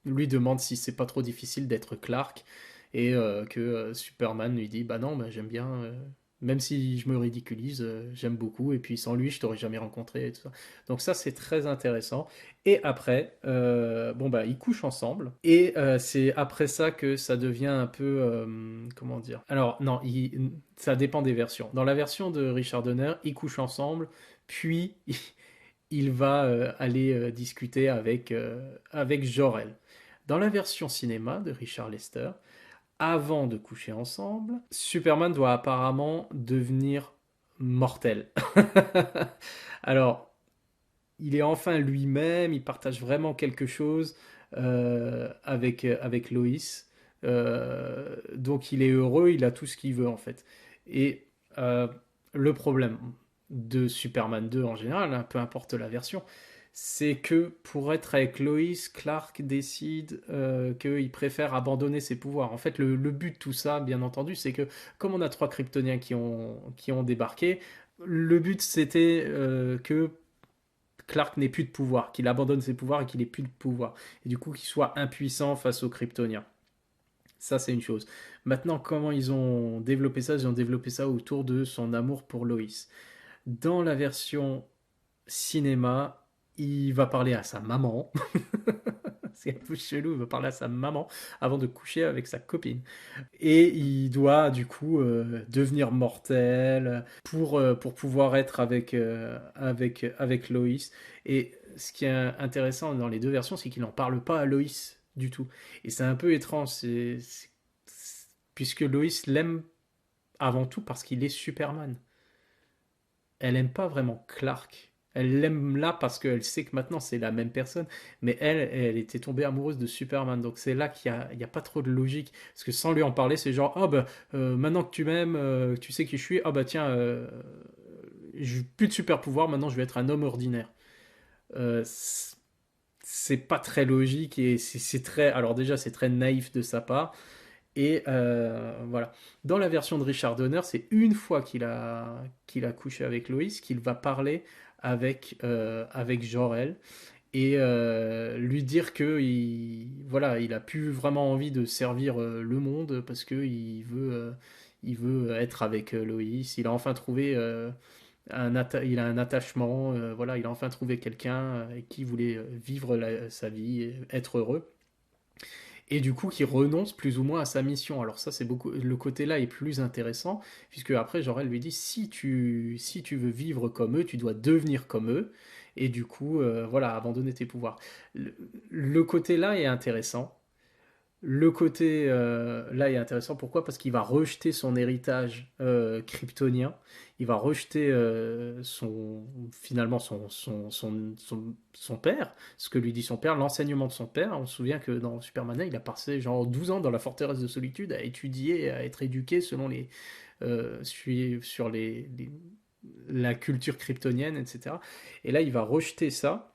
lui demande si c'est pas trop difficile d'être Clark et que Superman lui dit bah non, bah, j'aime bien. Même si je me ridiculise, j'aime beaucoup. Et puis sans lui, je t'aurais jamais rencontré et tout ça. Donc ça, c'est très intéressant. Et après, bon bah, ils couchent ensemble. Et c'est après ça que ça devient un peu, comment dire. Alors non, ça dépend des versions. Dans la version de Richard Donner, ils couchent ensemble, puis il va aller discuter avec Jor-El. Dans la version cinéma de Richard Lester, avant de coucher ensemble, Superman doit apparemment devenir mortel. Alors, il est enfin lui-même, il partage vraiment quelque chose avec Loïs. Donc il est heureux, il a tout ce qu'il veut en fait. Et le problème de Superman 2 en général, hein, peu importe la version, c'est que pour être avec Lois, Clark décide qu'il préfère abandonner ses pouvoirs. En fait, le but de tout ça, bien entendu, c'est que comme on a trois Kryptoniens qui ont débarqué, le but c'était que Clark n'ait plus de pouvoir, qu'il abandonne ses pouvoirs et qu'il ait plus de pouvoir. Et du coup, qu'il soit impuissant face aux Kryptoniens. Ça, c'est une chose. Maintenant, comment ils ont développé ça? Ils ont développé ça autour de son amour pour Lois. Dans la version cinéma, il va parler à sa maman. C'est un peu chelou, il va parler à sa maman avant de coucher avec sa copine. Et il doit du coup devenir mortel pour pouvoir être avec Loïs. Et ce qui est intéressant dans les deux versions, c'est qu'il n'en parle pas à Loïs du tout. Et c'est un peu étrange, puisque Loïs l'aime avant tout parce qu'il est Superman. Elle aime pas vraiment Clark. Elle l'aime là parce qu'elle sait que maintenant c'est la même personne, mais elle était tombée amoureuse de Superman. Donc c'est là qu'il y a pas trop de logique. Parce que sans lui en parler, c'est genre, oh bah, maintenant que tu m'aimes, que tu sais qui je suis, ah bah tiens, j'ai plus de super pouvoir, maintenant je vais être un homme ordinaire. Euh, c'est pas très logique et c'est très. Alors déjà, c'est très naïf de sa part. Et voilà. Dans la version de Richard Donner, c'est une fois qu'il a couché avec Loïs qu'il va parler avec Jor-El et lui dire que voilà, il a plus vraiment envie de servir le monde parce que il veut être avec Loïs. Il a enfin trouvé il a un attachement. Voilà, il a enfin trouvé quelqu'un avec qui il voulait vivre sa vie, et être heureux et du coup qui renonce plus ou moins à sa mission. Alors ça, c'est beaucoup, le côté là est plus intéressant puisque après Jor-El lui dit si tu veux vivre comme eux, tu dois devenir comme eux et du coup voilà, abandonner tes pouvoirs. Le côté là est intéressant. Le côté là est intéressant, pourquoi? Parce qu'il va rejeter son héritage kryptonien, il va rejeter finalement son père, ce que lui dit son père, l'enseignement de son père. On se souvient que dans Superman 1, il a passé genre 12 ans dans la forteresse de solitude à étudier, à être éduqué selon sur la culture kryptonienne, etc. Et là, il va rejeter ça.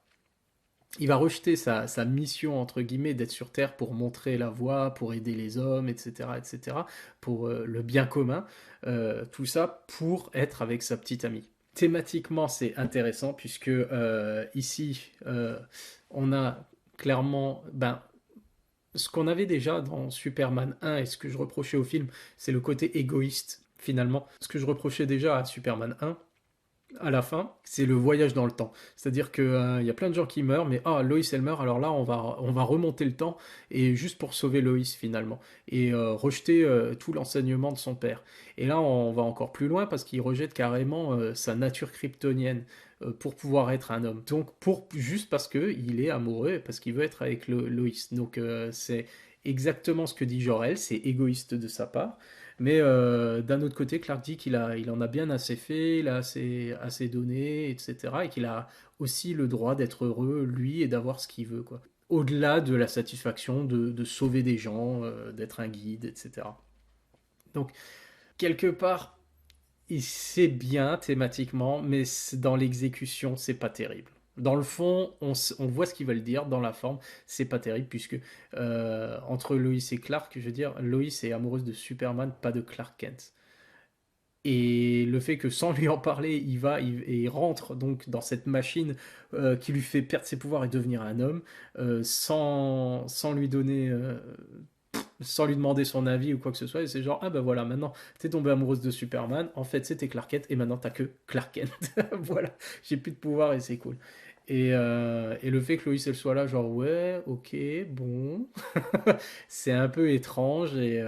Il va rejeter sa mission, entre guillemets, d'être sur Terre pour montrer la voie, pour aider les hommes, etc., pour le bien commun, tout ça pour être avec sa petite amie. Thématiquement, c'est intéressant, puisque ici, on a clairement ce qu'on avait déjà dans Superman 1 et ce que je reprochais au film, c'est le côté égoïste, finalement. Ce que je reprochais déjà à Superman 1, à la fin, c'est le voyage dans le temps. C'est-à-dire qu'il y a plein de gens qui meurent, mais Lois elle meurt, alors là on va remonter le temps, et juste pour sauver Lois finalement, et rejeter tout l'enseignement de son père. Et là on va encore plus loin parce qu'il rejette carrément sa nature kryptonienne pour pouvoir être un homme. Donc juste parce qu'il est amoureux, parce qu'il veut être avec Lois. Donc c'est exactement ce que dit Jor-El, c'est égoïste de sa part. Mais d'un autre côté, Clark dit il en a bien assez fait, il a assez donné, etc. Et qu'il a aussi le droit d'être heureux, lui, et d'avoir ce qu'il veut, quoi. Au-delà de la satisfaction de sauver des gens, d'être un guide, etc. Donc, quelque part, c'est bien thématiquement, mais dans l'exécution, c'est pas terrible. Dans le fond, on voit ce qu'ils veulent dire. Dans la forme, c'est pas terrible, puisque entre Lois et Clark, je veux dire, Lois est amoureuse de Superman, pas de Clark Kent. Et le fait que sans lui en parler, et il rentre donc dans cette machine qui lui fait perdre ses pouvoirs et devenir un homme, sans lui donner sans lui demander son avis ou quoi que ce soit, et c'est genre, ah ben voilà, maintenant t'es tombée amoureuse de Superman, en fait c'était Clark Kent, et maintenant t'as que Clark Kent. Voilà, j'ai plus de pouvoir et c'est cool. Et le fait que Lois elle soit là, genre, ouais, ok, bon, c'est un peu étrange, et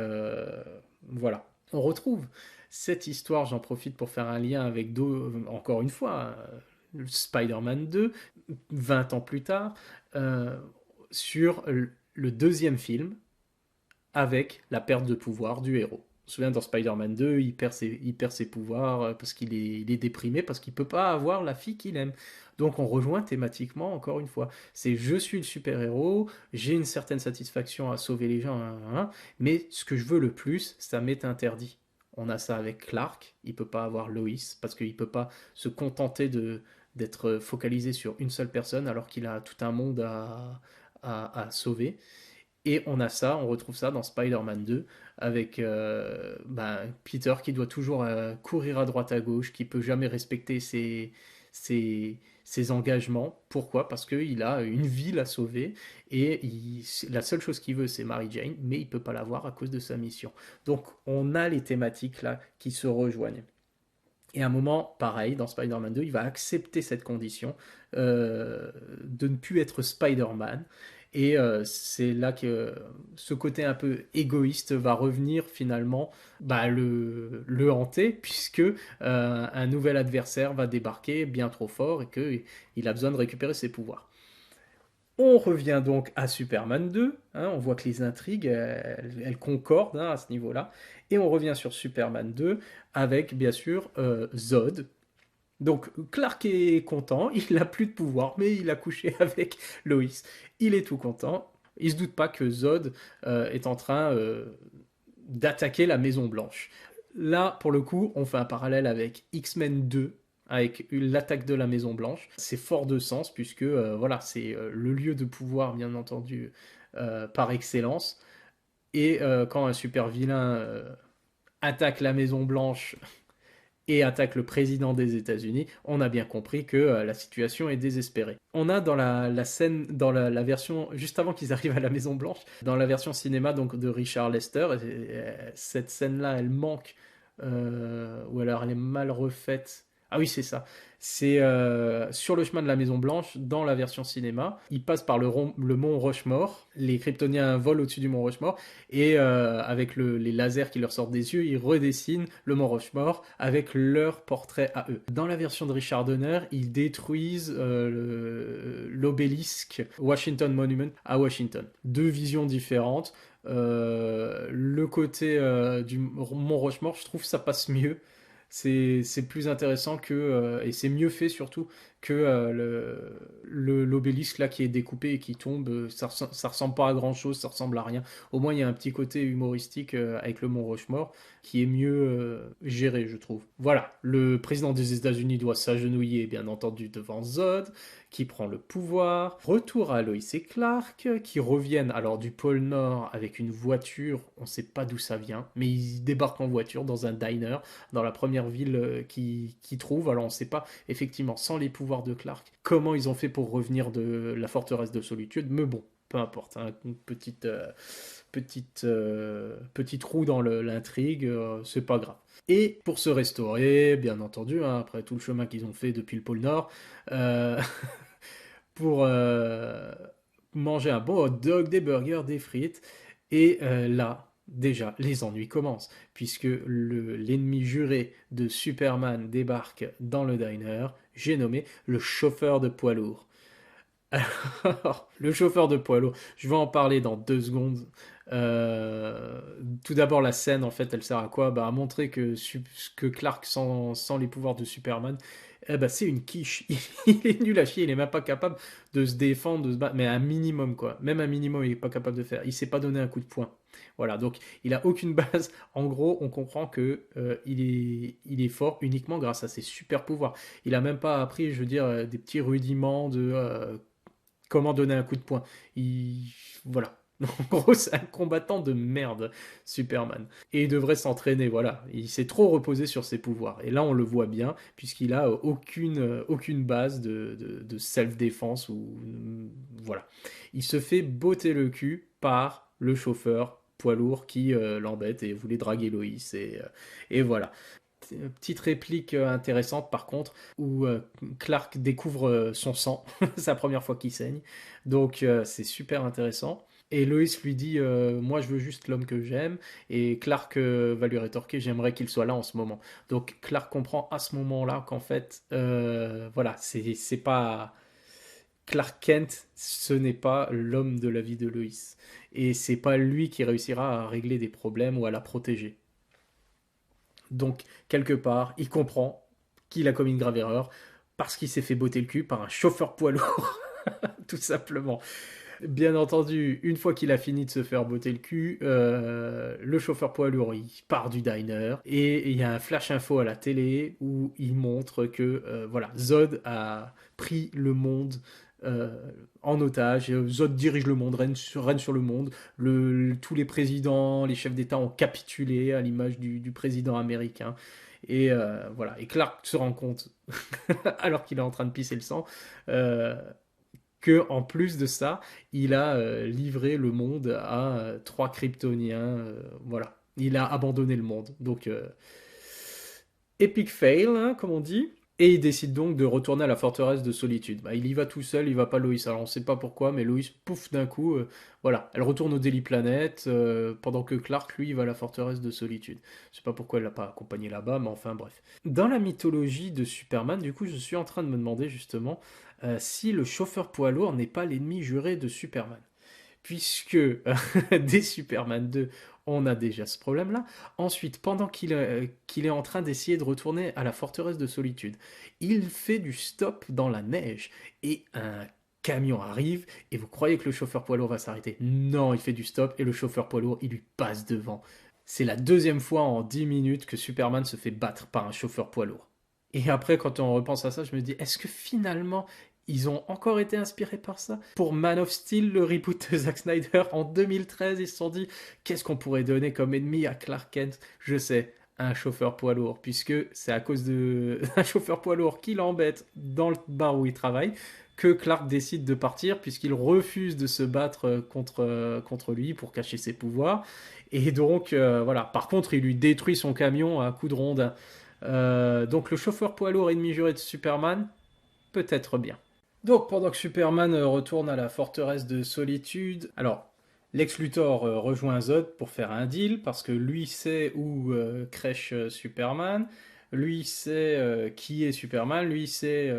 voilà. On retrouve cette histoire, j'en profite pour faire un lien avec encore une fois, Spider-Man 2, 20 ans plus tard, euh, sur le deuxième film, avec la perte de pouvoir du héros. On se souvient dans Spider-Man 2, il perd ses pouvoirs parce il est déprimé, parce qu'il peut pas avoir la fille qu'il aime. Donc on rejoint thématiquement, encore une fois, c'est je suis le super-héros, j'ai une certaine satisfaction à sauver les gens, mais ce que je veux le plus, ça m'est interdit. On a ça avec Clark, il peut pas avoir Lois, parce qu'il peut pas se contenter d'être focalisé sur une seule personne, alors qu'il a tout un monde à sauver. Et on retrouve ça dans Spider-Man 2, avec Peter qui doit toujours courir à droite à gauche, qui peut jamais respecter ses engagements. Pourquoi? Parce qu'il a une ville à sauver, et la seule chose qu'il veut, c'est Mary Jane, mais il peut pas l'avoir à cause de sa mission. Donc on a les thématiques là qui se rejoignent. Et à un moment, pareil, dans Spider-Man 2, il va accepter cette condition de ne plus être Spider-Man. Et c'est là que ce côté un peu égoïste va revenir finalement le hanter, puisque un nouvel adversaire va débarquer bien trop fort et qu'il a besoin de récupérer ses pouvoirs. On revient donc à Superman 2, hein, on voit que les intrigues, elles concordent à ce niveau-là, et on revient sur Superman 2 avec bien sûr Zod. Donc Clark est content, il n'a plus de pouvoir, mais il a couché avec Lois. Il est tout content, il se doute pas que Zod est en train d'attaquer la Maison Blanche. Là, pour le coup, on fait un parallèle avec X-Men 2, avec l'attaque de la Maison Blanche. C'est fort de sens, puisque voilà, c'est le lieu de pouvoir, bien entendu, par excellence. Et quand un super vilain attaque la Maison Blanche et attaque le président des États-Unis, on a bien compris que la situation est désespérée. On a dans la scène, dans la version, juste avant qu'ils arrivent à la Maison Blanche, dans la version cinéma donc de Richard Lester, cette scène-là, elle manque, ou alors elle est mal refaite. Ah oui, c'est ça. C'est sur le chemin de la Maison Blanche, dans la version cinéma. Ils passent par le mont Rushmore. Les Kryptoniens volent au-dessus du mont Rushmore. Et avec les lasers qui leur sortent des yeux, ils redessinent le mont Rushmore avec leur portrait à eux. Dans la version de Richard Donner, ils détruisent l'obélisque Washington Monument à Washington. Deux visions différentes. Le côté du mont Rushmore, je trouve ça passe mieux. c'est plus intéressant et c'est mieux fait surtout que l'obélisque là qui est découpé et qui tombe. Ça ressemble pas à grand chose, ça ressemble à rien. Au moins il y a un petit côté humoristique avec le Mont Rushmore qui est mieux géré, je trouve. Voilà, le président des États-Unis doit s'agenouiller, bien entendu, devant Zod, qui prend le pouvoir. Retour à Lois et Clark, qui reviennent alors du pôle Nord avec une voiture, on ne sait pas d'où ça vient, mais ils débarquent en voiture dans un diner, dans la première ville qu'ils trouvent. Alors on ne sait pas, effectivement, sans les pouvoirs de Clark, comment ils ont fait pour revenir de la forteresse de solitude, mais bon, peu importe, hein, une petite roue dans l'intrigue, c'est pas grave. Et pour se restaurer, bien entendu, hein, après tout le chemin qu'ils ont fait depuis le pôle Nord, euh, pour manger un bon hot dog, des burgers, des frites. Et là, déjà, les ennuis commencent, puisque l'ennemi juré de Superman débarque dans le diner, j'ai nommé le chauffeur de poids lourd. Alors, le chauffeur de poids lourd, je vais en parler dans 2 secondes. Euh, Tout d'abord, la scène, en fait, elle sert à quoi? Bah, à montrer que Clark, sans les pouvoirs de Superman, eh ben, c'est une quiche. Il est nul à chier, il est même pas capable de se défendre, de se battre, mais un minimum, quoi. Même un minimum, il est pas capable de faire. Il sait pas donner un coup de poing. Voilà, donc il a aucune base. En gros, on comprend que il est fort uniquement grâce à ses super pouvoirs. Il a même pas appris, je veux dire, des petits rudiments de comment donner un coup de poing. Voilà. En gros, c'est un combattant de merde, Superman. Et il devrait s'entraîner, voilà. Il s'est trop reposé sur ses pouvoirs. Et là, on le voit bien, puisqu'il a aucune base de self-défense. Voilà. Il se fait botter le cul par le chauffeur poids lourd qui l'embête et voulait draguer Loïs. Et voilà. Petite réplique intéressante par contre, où Clark découvre son sang, c'est la première fois qu'il saigne, donc c'est super intéressant. Et Lois lui dit moi je veux juste l'homme que j'aime, et Clark va lui rétorquer j'aimerais qu'il soit là en ce moment. Donc Clark comprend à ce moment-là qu'en fait, voilà, c'est pas Clark Kent, ce n'est pas l'homme de la vie de Lois, et c'est pas lui qui réussira à régler des problèmes ou à la protéger. Donc, quelque part, il comprend qu'il a commis une grave erreur parce qu'il s'est fait botter le cul par un chauffeur poids lourd, tout simplement. Bien entendu, une fois qu'il a fini de se faire botter le cul, le chauffeur poids lourd, il part du diner et il y a un flash info à la télé où il montre que voilà, Zod a pris le monde euh, en otage. Zod dirige le monde, règne sur le monde. Tous les présidents, les chefs d'État ont capitulé à l'image du président américain. Et voilà. Et Clark se rend compte, alors qu'il est en train de pisser le sang, euh, que en plus de ça, il a livré le monde à 3 Kryptoniens. Voilà. Il a abandonné le monde. Donc, epic fail, hein, comme on dit. Et il décide donc de retourner à la forteresse de solitude. Bah, il y va tout seul, il va pas Loïs. Alors on sait pas pourquoi, mais Loïs, pouf, d'un coup, voilà, elle retourne au Daily Planet, pendant que Clark, lui, va à la forteresse de solitude. Je sais pas pourquoi elle l'a pas accompagné là-bas, mais enfin bref. Dans la mythologie de Superman, du coup, je suis en train de me demander justement si le chauffeur poids lourd n'est pas l'ennemi juré de Superman, puisque dès Superman 2, on a déjà ce problème-là. Ensuite, pendant qu'il est en train d'essayer de retourner à la forteresse de solitude, il fait du stop dans la neige et un camion arrive et vous croyez que le chauffeur poids lourd va s'arrêter. Non, il fait du stop et le chauffeur poids lourd, il lui passe devant. C'est la deuxième fois en 10 minutes que Superman se fait battre par un chauffeur poids lourd. Et après, quand on repense à ça, je me dis, est-ce que finalement, ils ont encore été inspirés par ça? Pour Man of Steel, le reboot de Zack Snyder en 2013, ils se sont dit, qu'est-ce qu'on pourrait donner comme ennemi à Clark Kent? Je sais, un chauffeur poids lourd, puisque c'est à cause d'un chauffeur poids lourd qui l'embête dans le bar où il travaille que Clark décide de partir, puisqu'il refuse de se battre contre lui pour cacher ses pouvoirs. Et donc, voilà. Par contre, il lui détruit son camion à coups de ronde. Donc le chauffeur poids lourd ennemi juré de Superman, peut-être bien. Donc pendant que Superman retourne à la forteresse de solitude, alors Lex Luthor rejoint Zod pour faire un deal parce que lui sait où crèche Superman, lui sait qui est Superman, lui sait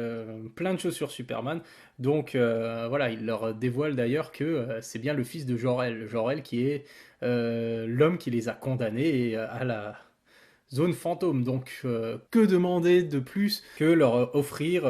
plein de choses sur Superman. Donc voilà, il leur dévoile d'ailleurs que c'est bien le fils de Jor-El, Jor-El qui est l'homme qui les a condamnés à la zone fantôme. Donc, que demander de plus que leur offrir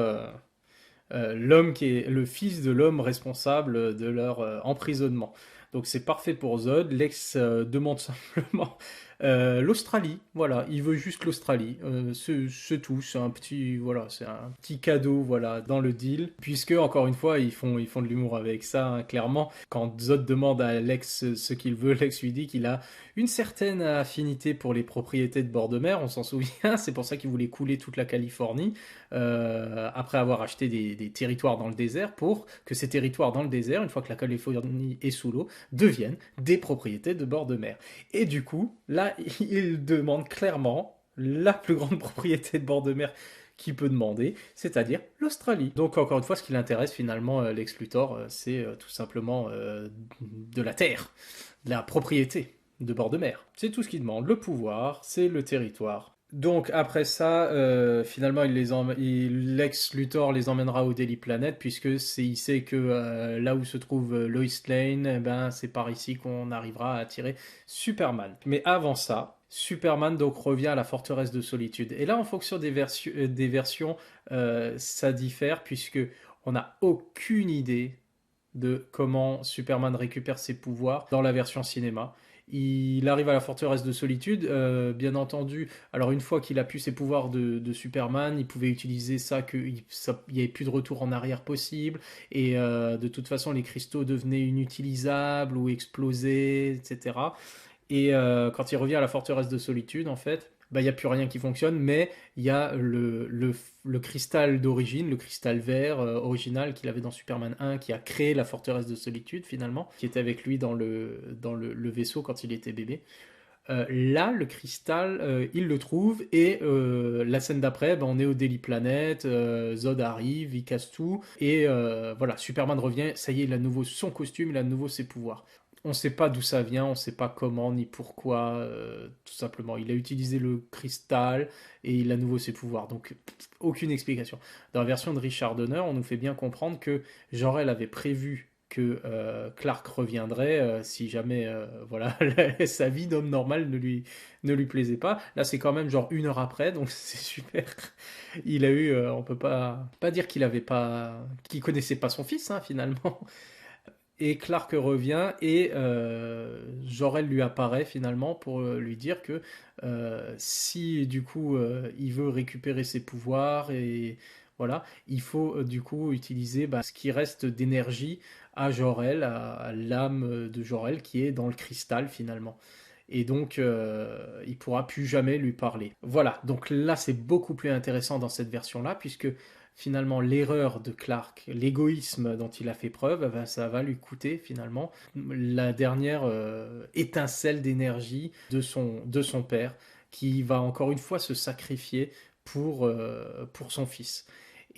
l'homme qui est le fils de l'homme responsable de leur emprisonnement. Donc c'est parfait pour Zod. Lex demande simplement l'Australie. Voilà, il veut juste l'Australie. C'est tout. C'est un petit voilà, c'est un petit cadeau voilà dans le deal. Puisque encore une fois ils font de l'humour avec ça hein, clairement. Quand Zod demande à Lex ce qu'il veut, Lex lui dit qu'il a une certaine affinité pour les propriétés de bord de mer. On s'en souvient. C'est pour ça qu'il voulait couler toute la Californie après avoir acheté des territoires dans le désert pour que ces territoires dans le désert, une fois que la Californie est sous l'eau, deviennent des propriétés de bord de mer. Et du coup, là, il demande clairement la plus grande propriété de bord de mer qu'il peut demander, c'est-à-dire l'Australie. Donc encore une fois, ce qui l'intéresse finalement, Lex Luthor, c'est tout simplement de la terre, de la propriété de bord de mer. C'est tout ce qu'il demande. Le pouvoir, c'est le territoire. Donc après ça, finalement, Lex Luthor les emmènera au Daily Planet puisque il sait que là où se trouve Lois Lane, eh ben, c'est par ici qu'on arrivera à attirer Superman. Mais avant ça, Superman donc revient à la forteresse de solitude. Et là, en fonction des versions, ça diffère puisque on n'a aucune idée de comment Superman récupère ses pouvoirs dans la version cinéma. Il arrive à la forteresse de solitude, bien entendu. Alors une fois qu'il a pu ses pouvoirs de Superman, il pouvait utiliser ça, qu'il n'y avait plus de retour en arrière possible, et de toute façon les cristaux devenaient inutilisables ou explosaient, etc. Et quand il revient à la forteresse de solitude, en fait, bah, il n'y a plus rien qui fonctionne, mais il y a le cristal d'origine, le cristal vert original qu'il avait dans Superman 1, qui a créé la forteresse de solitude finalement, qui était avec lui dans le vaisseau quand il était bébé. Là, le cristal, il le trouve, et la scène d'après, ben, on est au Daily Planet, Zod arrive, il casse tout, et voilà, Superman revient, ça y est, il a de nouveau son costume, il a de nouveau ses pouvoirs. On ne sait pas d'où ça vient, on ne sait pas comment ni pourquoi, tout simplement. Il a utilisé le cristal et il a de nouveau ses pouvoirs, donc aucune explication. Dans la version de Richard Donner, on nous fait bien comprendre que Jor-El avait prévu que Clark reviendrait si jamais voilà sa vie d'homme normal ne lui plaisait pas. Là, c'est quand même genre 1 heure après, donc c'est super. Il a eu, on peut pas dire qu'il connaissait pas son fils hein, finalement. Et Clark revient et Jor-El lui apparaît finalement pour lui dire que si du coup il veut récupérer ses pouvoirs et voilà, il faut du coup utiliser ce qui reste d'énergie à Jor-El, à l'âme de Jor-El qui est dans le cristal finalement. Et donc il pourra plus jamais lui parler. Voilà, donc là c'est beaucoup plus intéressant dans cette version-là puisque finalement l'erreur de Clark, l'égoïsme dont il a fait preuve, eh ben, ça va lui coûter finalement la dernière étincelle d'énergie de son père, qui va encore une fois se sacrifier pour son fils.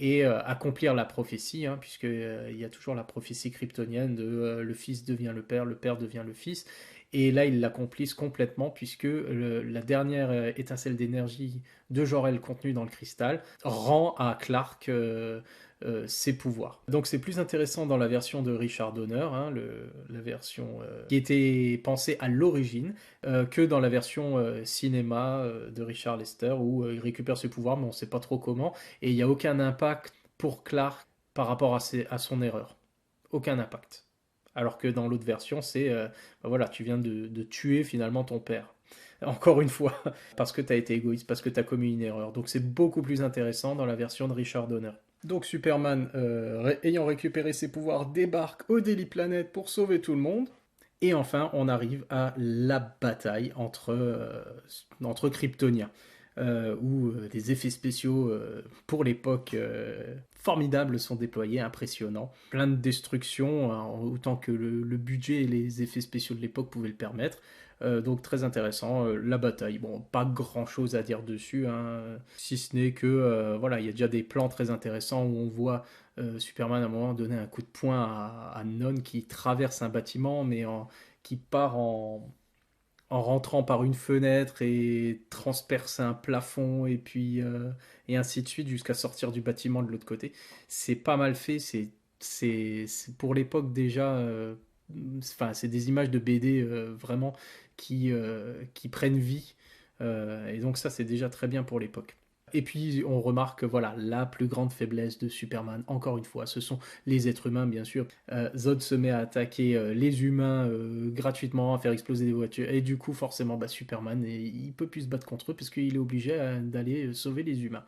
Et accomplir la prophétie, hein, puisqu'il y a toujours la prophétie kryptonienne de le fils devient le père devient le fils. Et là, ils l'accomplissent complètement, puisque la dernière étincelle d'énergie de Jor-El contenue dans le cristal rend à Clark ses pouvoirs. Donc c'est plus intéressant dans la version de Richard Donner, hein, la version qui était pensée à l'origine, que dans la version cinéma de Richard Lester, où il récupère ses pouvoirs, mais on ne sait pas trop comment, et il n'y a aucun impact pour Clark par rapport à son erreur. Aucun impact. Alors que dans l'autre version, c'est voilà, tu viens de tuer finalement ton père. Encore une fois, parce que tu as été égoïste, parce que tu as commis une erreur. Donc c'est beaucoup plus intéressant dans la version de Richard Donner. Donc Superman, ayant récupéré ses pouvoirs, débarque au Daily Planet pour sauver tout le monde. Et enfin, on arrive à la bataille entre Kryptoniens, où des effets spéciaux pour l'époque formidables sont déployés, impressionnants. Plein de destruction, hein, autant que le budget et les effets spéciaux de l'époque pouvaient le permettre. Donc très intéressant, la bataille. Bon, pas grand chose à dire dessus, hein, si ce n'est que voilà, il y a déjà des plans très intéressants où on voit Superman à un moment donner un coup de poing à Non qui traverse un bâtiment, mais qui part en rentrant par une fenêtre et transpercer un plafond et ainsi de suite jusqu'à sortir du bâtiment de l'autre côté. C'est pas mal fait, c'est pour l'époque déjà. Enfin, c'est des images de BD vraiment qui prennent vie Et donc ça, c'est déjà très bien pour l'époque. Et puis on remarque que voilà, la plus grande faiblesse de Superman, encore une fois, ce sont les êtres humains, bien sûr. Zod se met à attaquer les humains gratuitement, à faire exploser des voitures, et du coup, forcément, bah, Superman, il peut plus se battre contre eux, parce qu'il est obligé d'aller sauver les humains.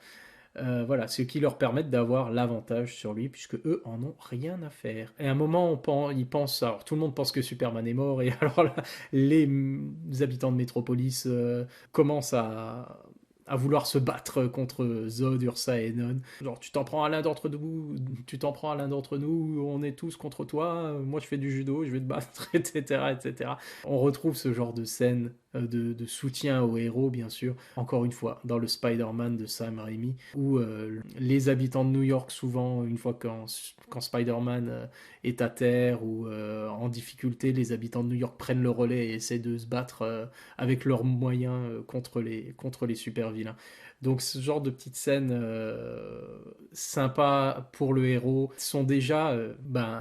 Voilà, ce qui leur permet d'avoir l'avantage sur lui, puisque eux en ont rien à faire. Et à un moment, ils pensent, alors tout le monde pense que Superman est mort, et alors là, les habitants de Métropolis commencent à vouloir se battre contre Zod, Ursa et Non. Genre, tu t'en prends à l'un d'entre nous, tu t'en prends à l'un d'entre nous, on est tous contre toi, moi je fais du judo, je vais te battre, etc., etc. On retrouve ce genre de scène de soutien aux héros, bien sûr, encore une fois, dans le Spider-Man de Sam Raimi, où les habitants de New York, souvent, une fois quand Spider-Man est à terre ou en difficulté, les habitants de New York prennent le relais et essaient de se battre avec leurs moyens contre les super vilains. Donc ce genre de petites scènes sympas pour le héros sont déjà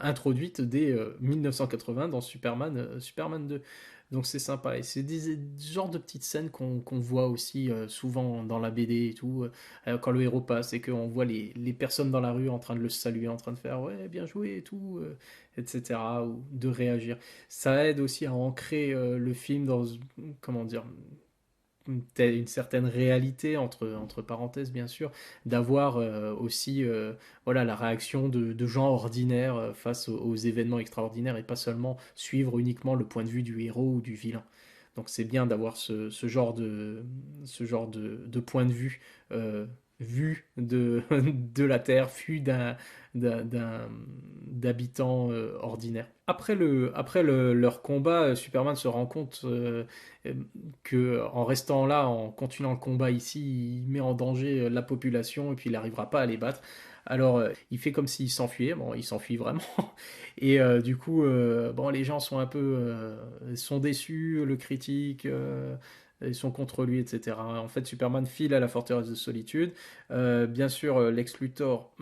introduites dès 1980 dans Superman 2. Donc c'est sympa. Et c'est des genres de petites scènes qu'on voit aussi souvent dans la BD et tout, quand le héros passe et qu'on voit les personnes dans la rue en train de le saluer, en train de faire ouais, bien joué et tout, etc. ou de réagir. Ça aide aussi à ancrer le film dans, comment dire, une certaine réalité, entre parenthèses bien sûr, d'avoir aussi voilà, la réaction de gens ordinaires face aux événements extraordinaires et pas seulement suivre uniquement le point de vue du héros ou du vilain. Donc c'est bien d'avoir ce genre de point de vue vu de la Terre, vu d'habitants ordinaires. Leur combat, Superman se rend compte que en restant là, en continuant le combat ici, il met en danger la population et puis il n'arrivera pas à les battre. Alors, il fait comme s'il s'enfuyait. Bon, il s'enfuit vraiment. Et du coup, bon, les gens sont un peu sont déçus, le critiquent. Ils sont contre lui, etc. En fait, Superman file à la forteresse de solitude. Bien sûr, Lex Luthor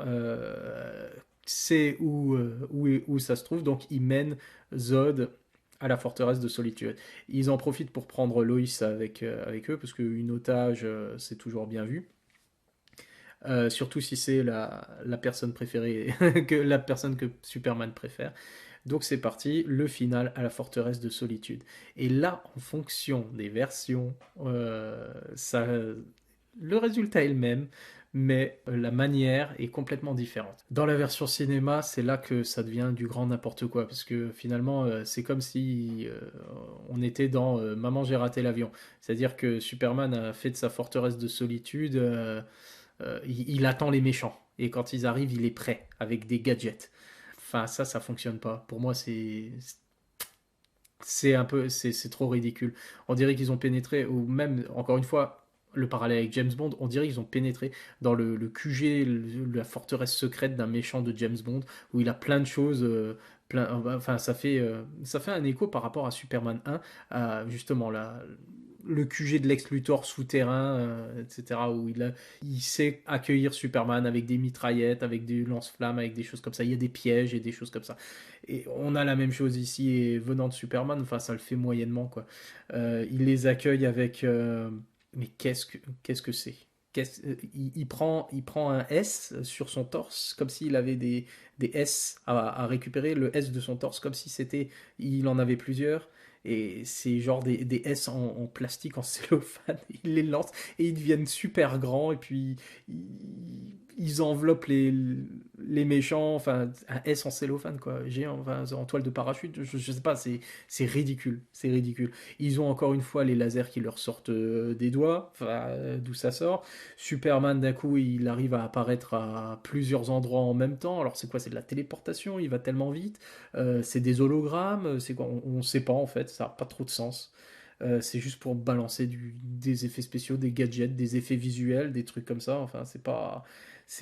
sait où ça se trouve, donc il mène Zod à la forteresse de solitude. Ils en profitent pour prendre Lois avec eux, parce qu'une otage, c'est toujours bien vu. Surtout si c'est la personne préférée, la personne que Superman préfère. Donc c'est parti, le final à la forteresse de solitude. Et là, en fonction des versions, le résultat est le même, mais la manière est complètement différente. Dans la version cinéma, c'est là que ça devient du grand n'importe quoi, parce que finalement, c'est comme si on était dans Maman, j'ai raté l'avion. C'est-à-dire que Superman a fait de sa forteresse de solitude, il attend les méchants, et quand ils arrivent, il est prêt, avec des gadgets. Enfin, ça fonctionne pas. Pour moi, c'est trop ridicule. On dirait qu'ils ont pénétré, ou même, encore une fois, le parallèle avec James Bond, on dirait qu'ils ont pénétré dans le QG, la forteresse secrète d'un méchant de James Bond, où il a plein de choses, enfin, ça fait un écho par rapport à Superman 1, à justement le QG de Lex Luthor souterrain, etc., où il sait accueillir Superman avec des mitraillettes, avec des lance-flammes, avec des choses comme ça. Il y a des pièges et des choses comme ça. Et on a la même chose ici, et venant de Superman, enfin, ça le fait moyennement, quoi. Il les accueille avec. Mais qu'est-ce que c'est? Il prend un S sur son torse, comme s'il avait des S à récupérer, le S de son torse, comme si il en avait plusieurs. Et c'est genre des S en plastique, en cellophane. Il les lance et ils deviennent super grands. Et puis ils enveloppent les méchants. Enfin, un S en cellophane, quoi. Géant, enfin, en toile de parachute. Je sais pas, c'est ridicule. C'est ridicule. Ils ont encore une fois les lasers qui leur sortent des doigts. Enfin, d'où ça sort. Superman, d'un coup, il arrive à apparaître à plusieurs endroits en même temps. Alors, c'est quoi? C'est de la téléportation. Il va tellement vite. C'est des hologrammes. C'est quoi? On sait pas, en fait. Ça n'a pas trop de sens. C'est juste pour balancer des effets spéciaux, des gadgets, des effets visuels, des trucs comme ça. Enfin, c'est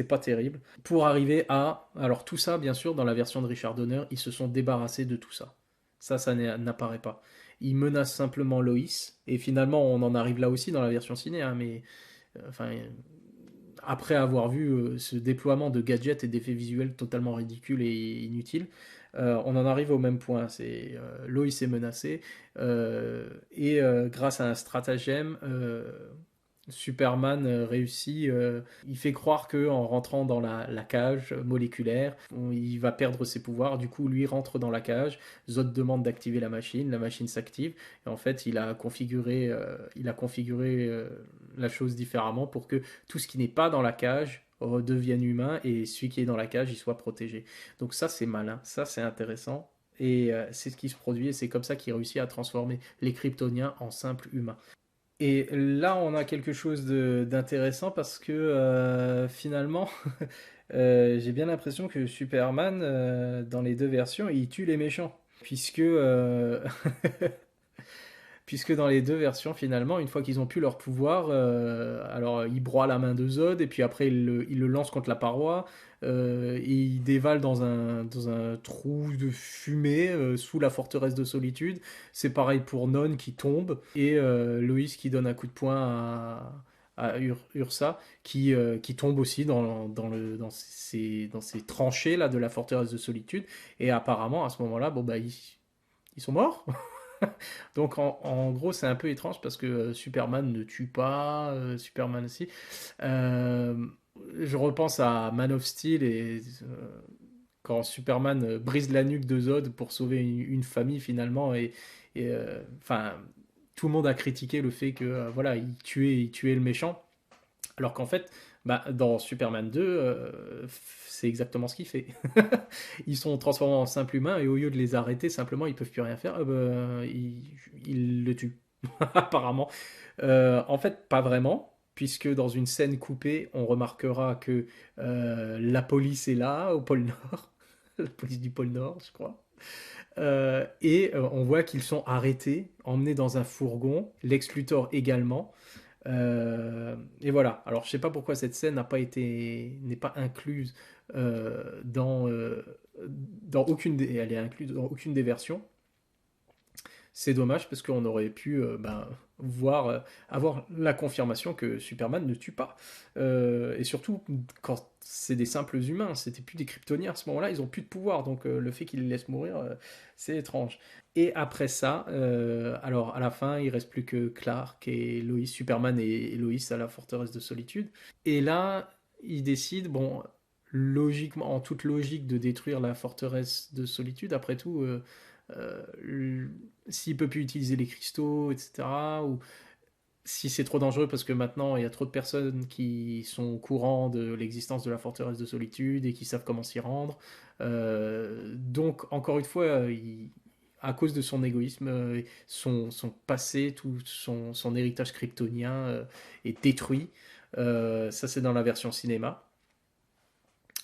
pas terrible. Pour arriver à, alors tout ça, bien sûr, dans la version de Richard Donner, ils se sont débarrassés de tout ça. Ça n'apparaît pas. Ils menacent simplement Loïs, et finalement, on en arrive là aussi dans la version ciné, hein, mais enfin, après avoir vu ce déploiement de gadgets et d'effets visuels totalement ridicules et inutiles, on en arrive au même point. C'est Lois est menacée et grâce à un stratagème, Superman réussit. Il fait croire que en rentrant dans la cage moléculaire, il va perdre ses pouvoirs. Du coup, lui rentre dans la cage. Zod demande d'activer la machine s'active. Et en fait, il a configuré la chose différemment pour que tout ce qui n'est pas dans la cage redevienne humain et celui qui est dans la cage, il soit protégé. Donc ça, c'est malin, ça, c'est intéressant. Et c'est ce qui se produit et c'est comme ça qu'il réussit à transformer les Kryptoniens en simples humains. Et là, on a quelque chose d'intéressant parce que finalement, j'ai bien l'impression que Superman, dans les deux versions, il tue les méchants. Puisque dans les deux versions, finalement, une fois qu'ils ont pu leur pouvoir, alors ils broient la main de Zod, et puis après ils le lancent contre la paroi, et ils dévalent dans un trou de fumée sous la forteresse de solitude. C'est pareil pour Non qui tombe, et Lois qui donne un coup de poing à Ursa, qui tombe aussi dans ces tranchées là, de la forteresse de solitude. Et apparemment, à ce moment-là, bon, bah, ils sont morts. Donc en gros, c'est un peu étrange parce que Superman ne tue pas, Superman aussi. Euh, je repense à Man of Steel et quand Superman brise la nuque de Zod pour sauver une famille finalement enfin tout le monde a critiqué le fait que voilà il tuait le méchant alors qu'en fait dans Superman 2 c'est exactement ce qu'il fait. Ils sont transformés en simples humains et au lieu de les arrêter, simplement, ils peuvent plus rien faire. Ils le tuent, apparemment. En fait, pas vraiment, puisque dans une scène coupée, on remarquera que la police est là, au pôle Nord. La police du pôle Nord, je crois. Et on voit qu'ils sont arrêtés, emmenés dans un fourgon, Lex Luthor également. Et voilà. Alors, je sais pas pourquoi cette scène n'est pas incluse dans aucune elle est incluse dans aucune des versions. C'est dommage parce qu'on aurait pu avoir la confirmation que Superman ne tue pas. Et surtout, quand c'est des simples humains, c'était plus des Kryptoniens à ce moment-là, ils ont plus de pouvoir. Donc le fait qu'ils les laissent mourir, c'est étrange. Et après ça, alors à la fin, il reste plus que Clark et Lois, Superman et Lois à la forteresse de solitude. Et là, ils décident, bon, logiquement, en toute logique, de détruire la forteresse de solitude. Après tout, euh, s'il peut plus utiliser les cristaux, etc. Ou si c'est trop dangereux parce que maintenant il y a trop de personnes qui sont au courant de l'existence de la forteresse de solitude et qui savent comment s'y rendre. Donc encore une fois, à cause de son égoïsme, son passé, tout son héritage kryptonien est détruit. Ça c'est dans la version cinéma.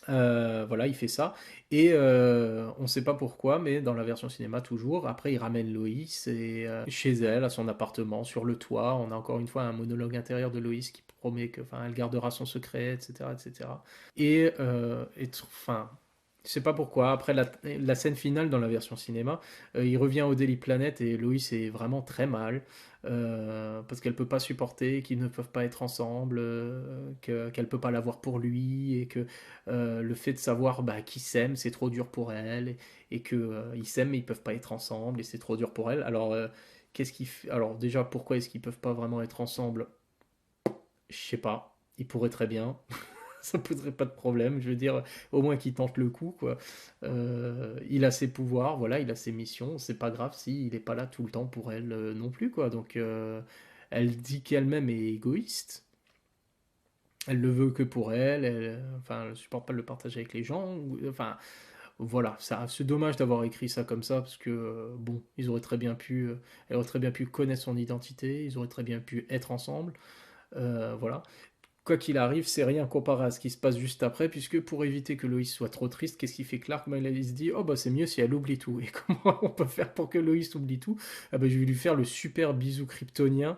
Voilà, il fait ça. Et on ne sait pas pourquoi, mais dans la version cinéma toujours, après il ramène Loïs chez elle, à son appartement, sur le toit. On a encore une fois un monologue intérieur de Loïs qui promet que, enfin, elle gardera son secret, etc., etc. Enfin, je sais pas pourquoi. Après la scène finale dans la version cinéma, il revient au Daily Planet et Loïs est vraiment très mal parce qu'elle peut pas supporter qu'ils ne peuvent pas être ensemble, qu'elle peut pas l'avoir pour lui et que le fait de savoir qu'ils s'aiment c'est trop dur pour elle et que ils s'aiment mais ils peuvent pas être ensemble et c'est trop dur pour elle. Alors alors déjà pourquoi est-ce qu'ils peuvent pas vraiment être ensemble? Je sais pas. Ils pourraient très bien. Ça poserait pas de problème. Je veux dire, au moins qu'il tente le coup, quoi. Il a ses pouvoirs, voilà, il a ses missions. C'est pas grave s'il est pas là tout le temps pour elle non plus, quoi. Donc, elle dit qu'elle-même est égoïste. Elle le veut que pour elle. Enfin, elle supporte pas de le partager avec les gens. Enfin, voilà. C'est dommage d'avoir écrit ça comme ça parce que bon, elle aurait très bien pu connaître son identité. Ils auraient très bien pu être ensemble. Voilà. Quoi qu'il arrive, c'est rien comparé à ce qui se passe juste après, puisque pour éviter que Loïs soit trop triste, qu'est-ce qu'il fait Clark? Il se dit, oh bah c'est mieux si elle oublie tout. Et comment on peut faire pour que Loïs oublie tout? Ah bah, je vais lui faire le super bisou kryptonien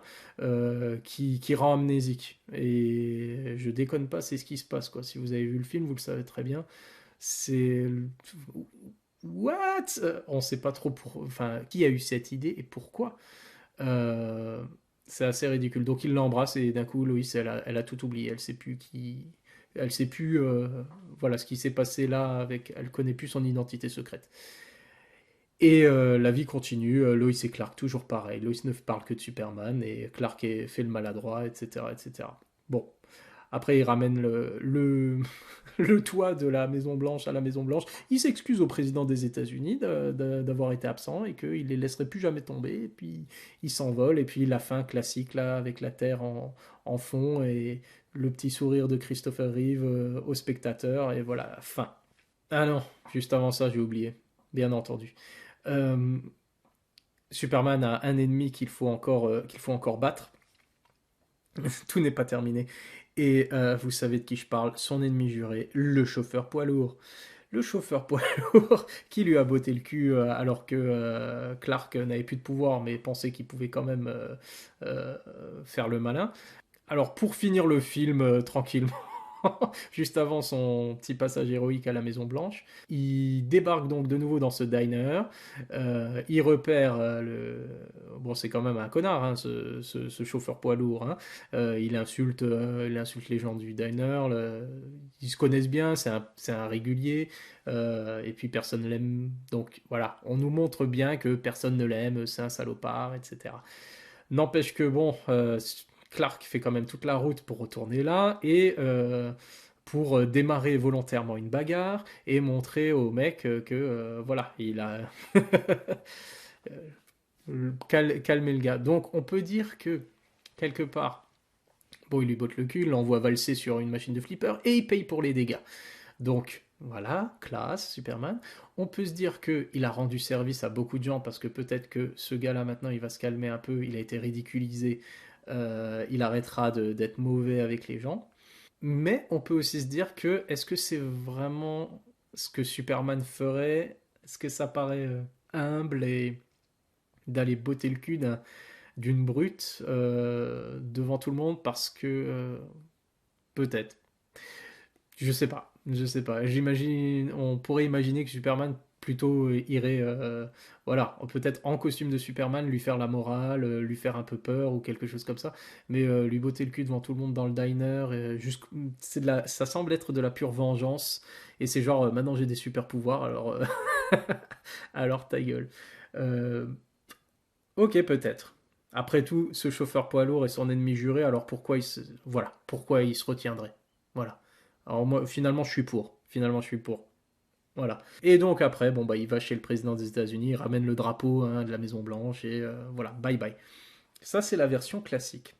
qui rend amnésique. Et je déconne pas, c'est ce qui se passe, quoi. Si vous avez vu le film, vous le savez très bien. C'est... What? On sait pas trop enfin, qui a eu cette idée et pourquoi. Euh, C'est assez ridicule. Donc il l'embrasse et d'un coup, Lois, elle a tout oublié. Elle sait plus qui. Elle sait plus voilà ce qui s'est passé là avec. Elle connaît plus son identité secrète. Et la vie continue. Lois et Clark, toujours pareil. Lois ne parle que de Superman et Clark fait le maladroit, etc., etc. Bon. Après, il ramène le toit de la Maison Blanche à la Maison Blanche. Il s'excuse au président des États-Unis d'avoir été absent et qu'il les laisserait plus jamais tomber. Et puis il s'envole. Et puis la fin classique là avec la Terre en fond et le petit sourire de Christopher Reeve au spectateur. Et voilà, fin. Ah non, juste avant ça, j'ai oublié. Bien entendu. Euh, Superman a un ennemi qu'il faut encore battre. Tout n'est pas terminé. Et vous savez de qui je parle, son ennemi juré, le chauffeur poids lourd. Le chauffeur poids lourd qui lui a botté le cul alors que Clark n'avait plus de pouvoir mais pensait qu'il pouvait quand même euh, faire le malin. Alors pour finir le film tranquillement, juste avant son petit passage héroïque à la Maison Blanche. Il débarque donc de nouveau dans ce diner. Il repère le. Bon, c'est quand même un connard, hein, ce chauffeur poids lourd. Hein. Il insulte les gens du diner. Ils se connaissent bien, c'est un régulier. Et puis personne l'aime. Donc voilà, on nous montre bien que personne ne l'aime, c'est un salopard, etc. N'empêche que bon, Clark fait quand même toute la route pour retourner là et pour démarrer volontairement une bagarre et montrer au mec que voilà, il a calmé le gars. Donc on peut dire que quelque part, bon, il lui botte le cul, l'envoie valser sur une machine de flipper et il paye pour les dégâts. Donc voilà, classe, Superman. On peut se dire qu'il a rendu service à beaucoup de gens parce que peut-être que ce gars-là maintenant il va se calmer un peu, il a été ridiculisé, il arrêtera d'être mauvais avec les gens. Mais on peut aussi se dire que est-ce que c'est vraiment ce que Superman ferait? Est-ce que ça paraît humble et d'aller botter le cul d'une brute devant tout le monde parce que peut-être. Je sais pas. Je sais pas. J'imagine, on pourrait imaginer que Superman plutôt irait, voilà, peut-être en costume de Superman, lui faire la morale, lui faire un peu peur ou quelque chose comme ça, mais lui botter le cul devant tout le monde dans le diner, ça semble être de la pure vengeance, et c'est genre, maintenant j'ai des super pouvoirs, alors, alors ta gueule. Euh, ok, peut-être. Après tout, ce chauffeur poids lourd est son ennemi juré, alors voilà, pourquoi il se retiendrait? Voilà. Alors moi, finalement, je suis pour. Finalement, je suis pour. Voilà. Et donc après, bon bah, il va chez le président des États-Unis, il ramène le drapeau hein, de la Maison Blanche et voilà, bye bye. Ça, c'est la version classique,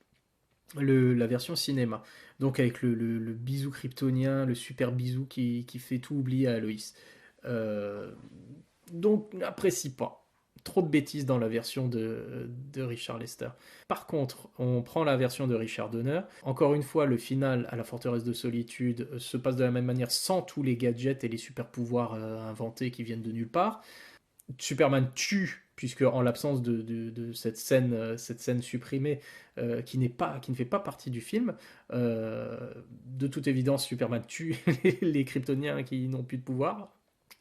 la version cinéma. Donc avec le bisou kryptonien, le super bisou qui fait tout oublier à Loïs. Euh, donc, n'apprécie pas. Trop de bêtises dans la version de Richard Lester. Par contre, on prend la version de Richard Donner. Encore une fois, le final à la forteresse de solitude se passe de la même manière sans tous les gadgets et les super pouvoirs inventés qui viennent de nulle part. Superman tue, puisque en l'absence de cette scène supprimée qui ne fait pas partie du film, de toute évidence, Superman tue les Kryptoniens qui n'ont plus de pouvoir,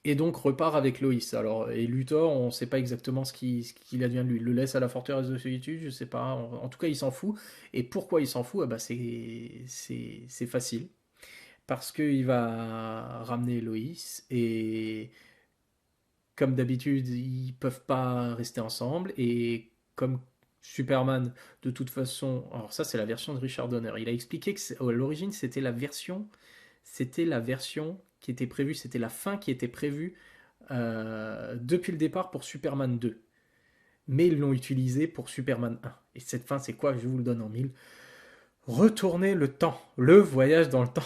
et donc repart avec Loïs. Alors, et Luthor, on ne sait pas exactement ce qu'il advient de lui. Il le laisse à la forteresse de solitude, je ne sais pas. En tout cas, il s'en fout. Et pourquoi il s'en fout? Eh ben, c'est facile. Parce qu'il va ramener Loïs et comme d'habitude, ils peuvent pas rester ensemble. Et comme Superman, de toute façon, alors ça c'est la version de Richard Donner. Il a expliqué que à l'origine c'était la version qui était prévue, c'était la fin qui était prévue depuis le départ pour Superman 2. Mais ils l'ont utilisé pour Superman 1. Et cette fin, c'est quoi? Je vous le donne en mille. Retourner le temps. Le voyage dans le temps.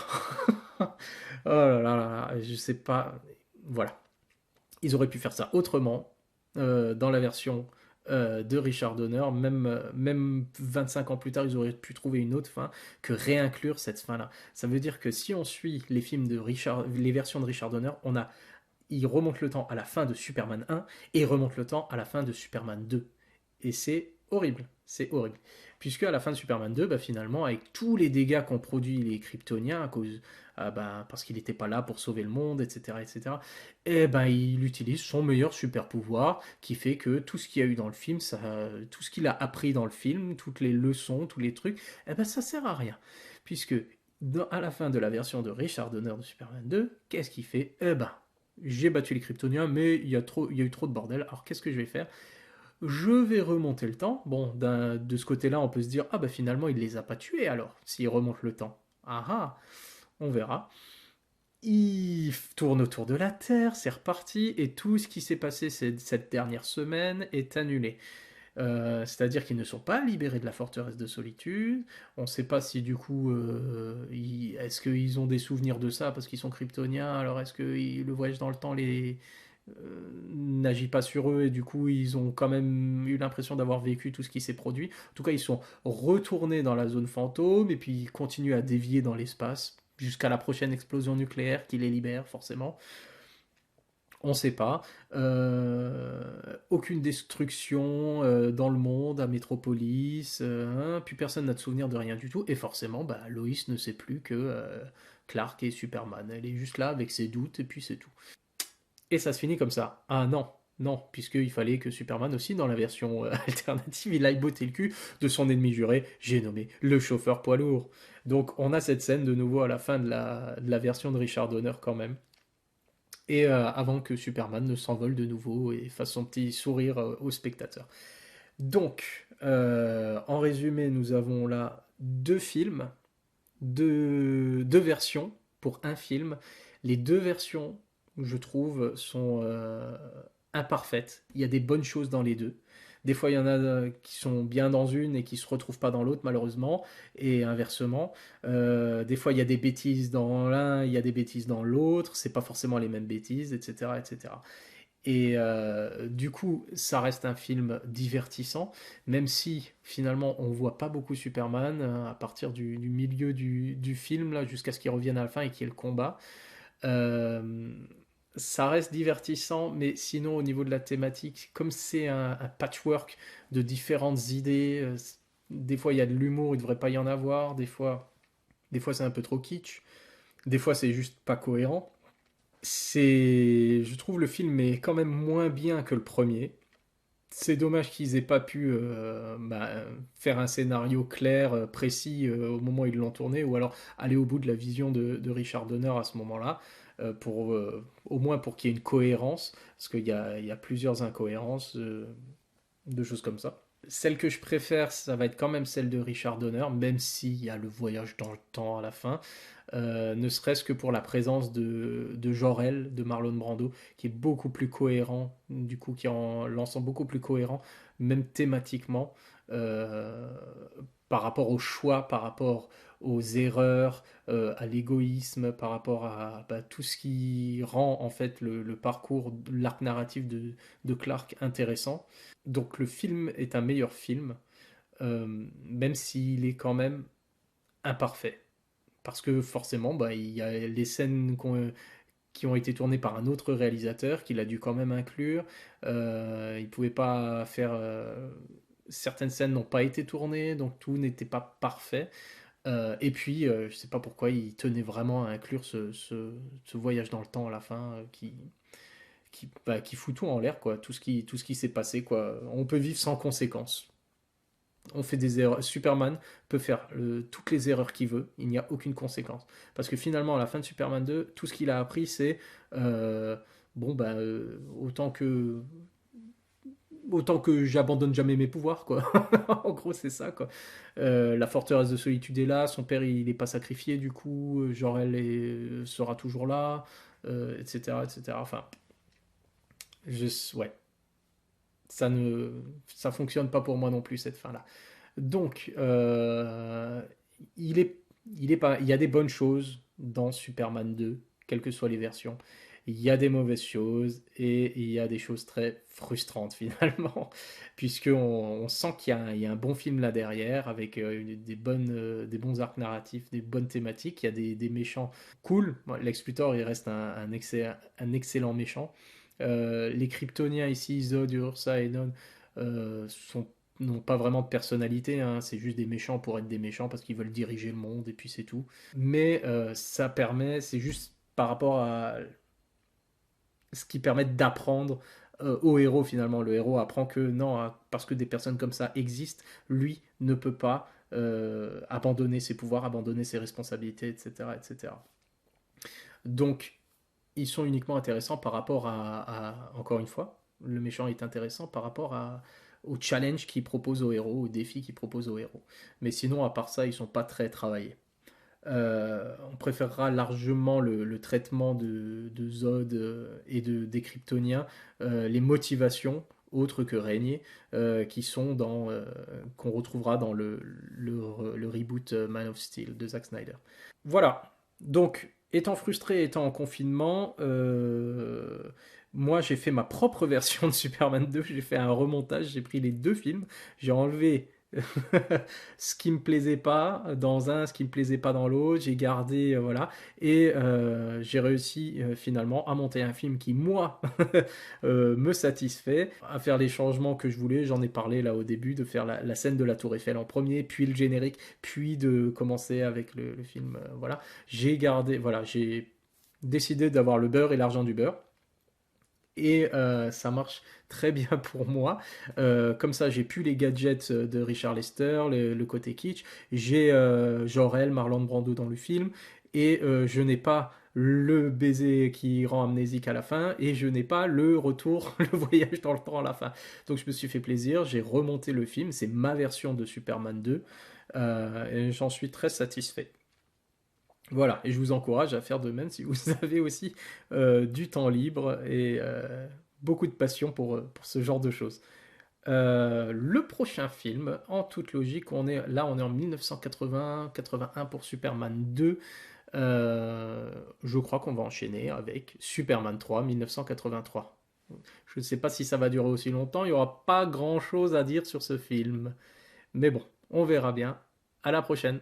Oh là là là, je sais pas. Voilà. Ils auraient pu faire ça autrement dans la version de Richard Donner. Même 25 ans plus tard, ils auraient pu trouver une autre fin que réinclure cette fin-là. Ça veut dire que si on suit les versions de Richard Donner, il remonte le temps à la fin de Superman 1 et il remonte le temps à la fin de Superman 2. Et c'est horrible, c'est horrible. Puisque à la fin de Superman 2, bah, finalement, avec tous les dégâts qu'ont produit les Kryptoniens à cause, bah, parce qu'il n'était pas là pour sauver le monde, etc., etc., et ben il utilise son meilleur super pouvoir, qui fait que tout ce qu'il y a eu dans le film, ça, tout ce qu'il a appris dans le film, toutes les leçons, tous les trucs, et ben ça sert à rien, puisque à la fin de la version de Richard Donner de Superman 2, qu'est-ce qu'il fait? Eh ben, j'ai battu les Kryptoniens, mais il y a eu trop de bordel. Alors qu'est-ce que je vais faire? Je vais remonter le temps. Bon, de ce côté-là, on peut se dire, ah bah finalement, il les a pas tués alors, s'il remonte le temps. Ah ah, on verra. Il tourne autour de la Terre, c'est reparti, et tout ce qui s'est passé cette dernière semaine est annulé. C'est-à-dire qu'ils ne sont pas libérés de la forteresse de solitude. On ne sait pas si du coup, est-ce qu'ils ont des souvenirs de ça parce qu'ils sont kryptoniens. Alors est-ce que le voyage dans le temps n'agit pas sur eux et du coup ils ont quand même eu l'impression d'avoir vécu tout ce qui s'est produit. En tout cas, ils sont retournés dans la zone fantôme et puis ils continuent à dévier dans l'espace jusqu'à la prochaine explosion nucléaire qui les libère forcément. On ne sait pas. Aucune destruction dans le monde, à Métropolis. Puis personne n'a de souvenir de rien du tout. Et forcément, bah, Lois ne sait plus que Clark est Superman. Elle est juste là avec ses doutes et puis c'est tout. Et ça se finit comme ça. Ah non, non, puisqu'il fallait que Superman aussi, dans la version alternative, il aille botter le cul de son ennemi juré, j'ai nommé le chauffeur poids lourd. Donc on a cette scène de nouveau à la fin de la version de Richard Donner quand même et avant que Superman ne s'envole de nouveau et fasse son petit sourire au spectateur. Donc, en résumé, nous avons là deux films, deux versions pour un film. Les deux versions, je trouve, sont imparfaites. Il y a des bonnes choses dans les deux. Des fois, il y en a qui sont bien dans une et qui se retrouvent pas dans l'autre, malheureusement, et inversement. Des fois, il y a des bêtises dans l'un, il y a des bêtises dans l'autre. C'est pas forcément les mêmes bêtises, etc., etc. Et du coup, ça reste un film divertissant, même si finalement on voit pas beaucoup Superman à partir du milieu du film là jusqu'à ce qu'il revienne à la fin et qu'il y ait le combat. Euh, Ça reste divertissant, mais sinon au niveau de la thématique, comme c'est un patchwork de différentes idées, des fois il y a de l'humour, il devrait pas y en avoir, des fois c'est un peu trop kitsch, des fois c'est juste pas cohérent. Je trouve le film est quand même moins bien que le premier. C'est dommage qu'ils aient pas pu faire un scénario clair, précis au moment où ils l'ont tourné, ou alors aller au bout de la vision de Richard Donner à ce moment-là, au moins pour qu'il y ait une cohérence, parce qu'il y a plusieurs incohérences, de choses comme ça. Celle que je préfère, ça va être quand même celle de Richard Donner, même s'il y a le voyage dans le temps à la fin, ne serait-ce que pour la présence de Jor-El, de Marlon Brando, qui est beaucoup plus cohérent, du coup, qui rend l'ensemble beaucoup plus cohérent, même thématiquement, euh, par rapport au choix, par rapport aux erreurs, à l'égoïsme, par rapport à bah, tout ce qui rend en fait le parcours, l'arc narratif de Clark intéressant. Donc le film est un meilleur film, même s'il est quand même imparfait. Parce que forcément, bah, il y a les scènes qui ont été tournées par un autre réalisateur qu'il a dû quand même inclure. Il ne pouvait pas faire... certaines scènes n'ont pas été tournées, donc tout n'était pas parfait. Et puis, je ne sais pas pourquoi il tenait vraiment à inclure ce voyage dans le temps à la fin qui fout tout en l'air, quoi. Tout ce qui s'est passé, quoi. On peut vivre sans conséquences. On fait des erreurs. Superman peut faire toutes les erreurs qu'il veut, il n'y a aucune conséquence. Parce que finalement, à la fin de Superman 2, tout ce qu'il a appris, c'est bon, bah, autant que j'abandonne jamais mes pouvoirs, quoi. En gros, c'est ça, quoi. La forteresse de solitude est là, son père, il n'est pas sacrifié, du coup, Jor-El sera toujours là, etc., etc. Enfin, ouais, ça fonctionne pas pour moi non plus, cette fin-là. Donc, il est, il est pas, il y a des bonnes choses dans Superman 2, quelles que soient les versions. Il y a des mauvaises choses et il y a des choses très frustrantes finalement, puisque on sent qu'il y a un bon film là derrière avec des bons arcs narratifs, des bonnes thématiques. Il y a des méchants cool. Bon, Lex Luthor, il reste un excellent méchant. Les Kryptoniens ici, Zod, Ursa et Non, sont n'ont pas vraiment de personnalité, hein, c'est juste des méchants pour être des méchants parce qu'ils veulent diriger le monde et puis c'est tout. Mais ça permet, c'est juste par rapport à ce qui permet d'apprendre au héros finalement. Le héros apprend que non, hein, parce que des personnes comme ça existent, lui ne peut pas abandonner ses pouvoirs, abandonner ses responsabilités, etc., etc. Donc, ils sont uniquement intéressants par rapport encore une fois, le méchant est intéressant par rapport au challenge qu'il propose au héros, au défi qu'il propose au héros. Mais sinon, à part ça, ils sont pas très travaillés. On préférera largement le traitement de Zod des Kryptoniens, les motivations autres que régner, qui sont qu'on retrouvera dans le reboot Man of Steel de Zack Snyder. Voilà. Donc, étant frustré, étant en confinement, moi j'ai fait ma propre version de Superman 2. J'ai fait un remontage, j'ai pris les deux films, j'ai enlevé ce qui me plaisait pas dans un, ce qui me plaisait pas dans l'autre, j'ai gardé, voilà, et j'ai réussi finalement à monter un film qui, moi, me satisfait, à faire les changements que je voulais. J'en ai parlé là au début, de faire la scène de la Tour Eiffel en premier, puis le générique, puis de commencer avec le film, voilà. J'ai gardé, voilà, j'ai décidé d'avoir le beurre et l'argent du beurre. Et ça marche très bien pour moi. Comme ça, j'ai plus les gadgets de Richard Lester, le côté kitsch. J'ai Jor-El, Marlon Brando dans le film. Et je n'ai pas le baiser qui rend amnésique à la fin. Et je n'ai pas le retour, le voyage dans le temps à la fin. Donc je me suis fait plaisir. J'ai remonté le film. C'est ma version de Superman 2. Et j'en suis très satisfait. Voilà, et je vous encourage à faire de même si vous avez aussi du temps libre et beaucoup de passion pour ce genre de choses. Le prochain film, en toute logique, on est en 1980-81 pour Superman 2. Je crois qu'on va enchaîner avec Superman 3, 1983. Je ne sais pas si ça va durer aussi longtemps, il n'y aura pas grand-chose à dire sur ce film. Mais bon, on verra bien. À la prochaine.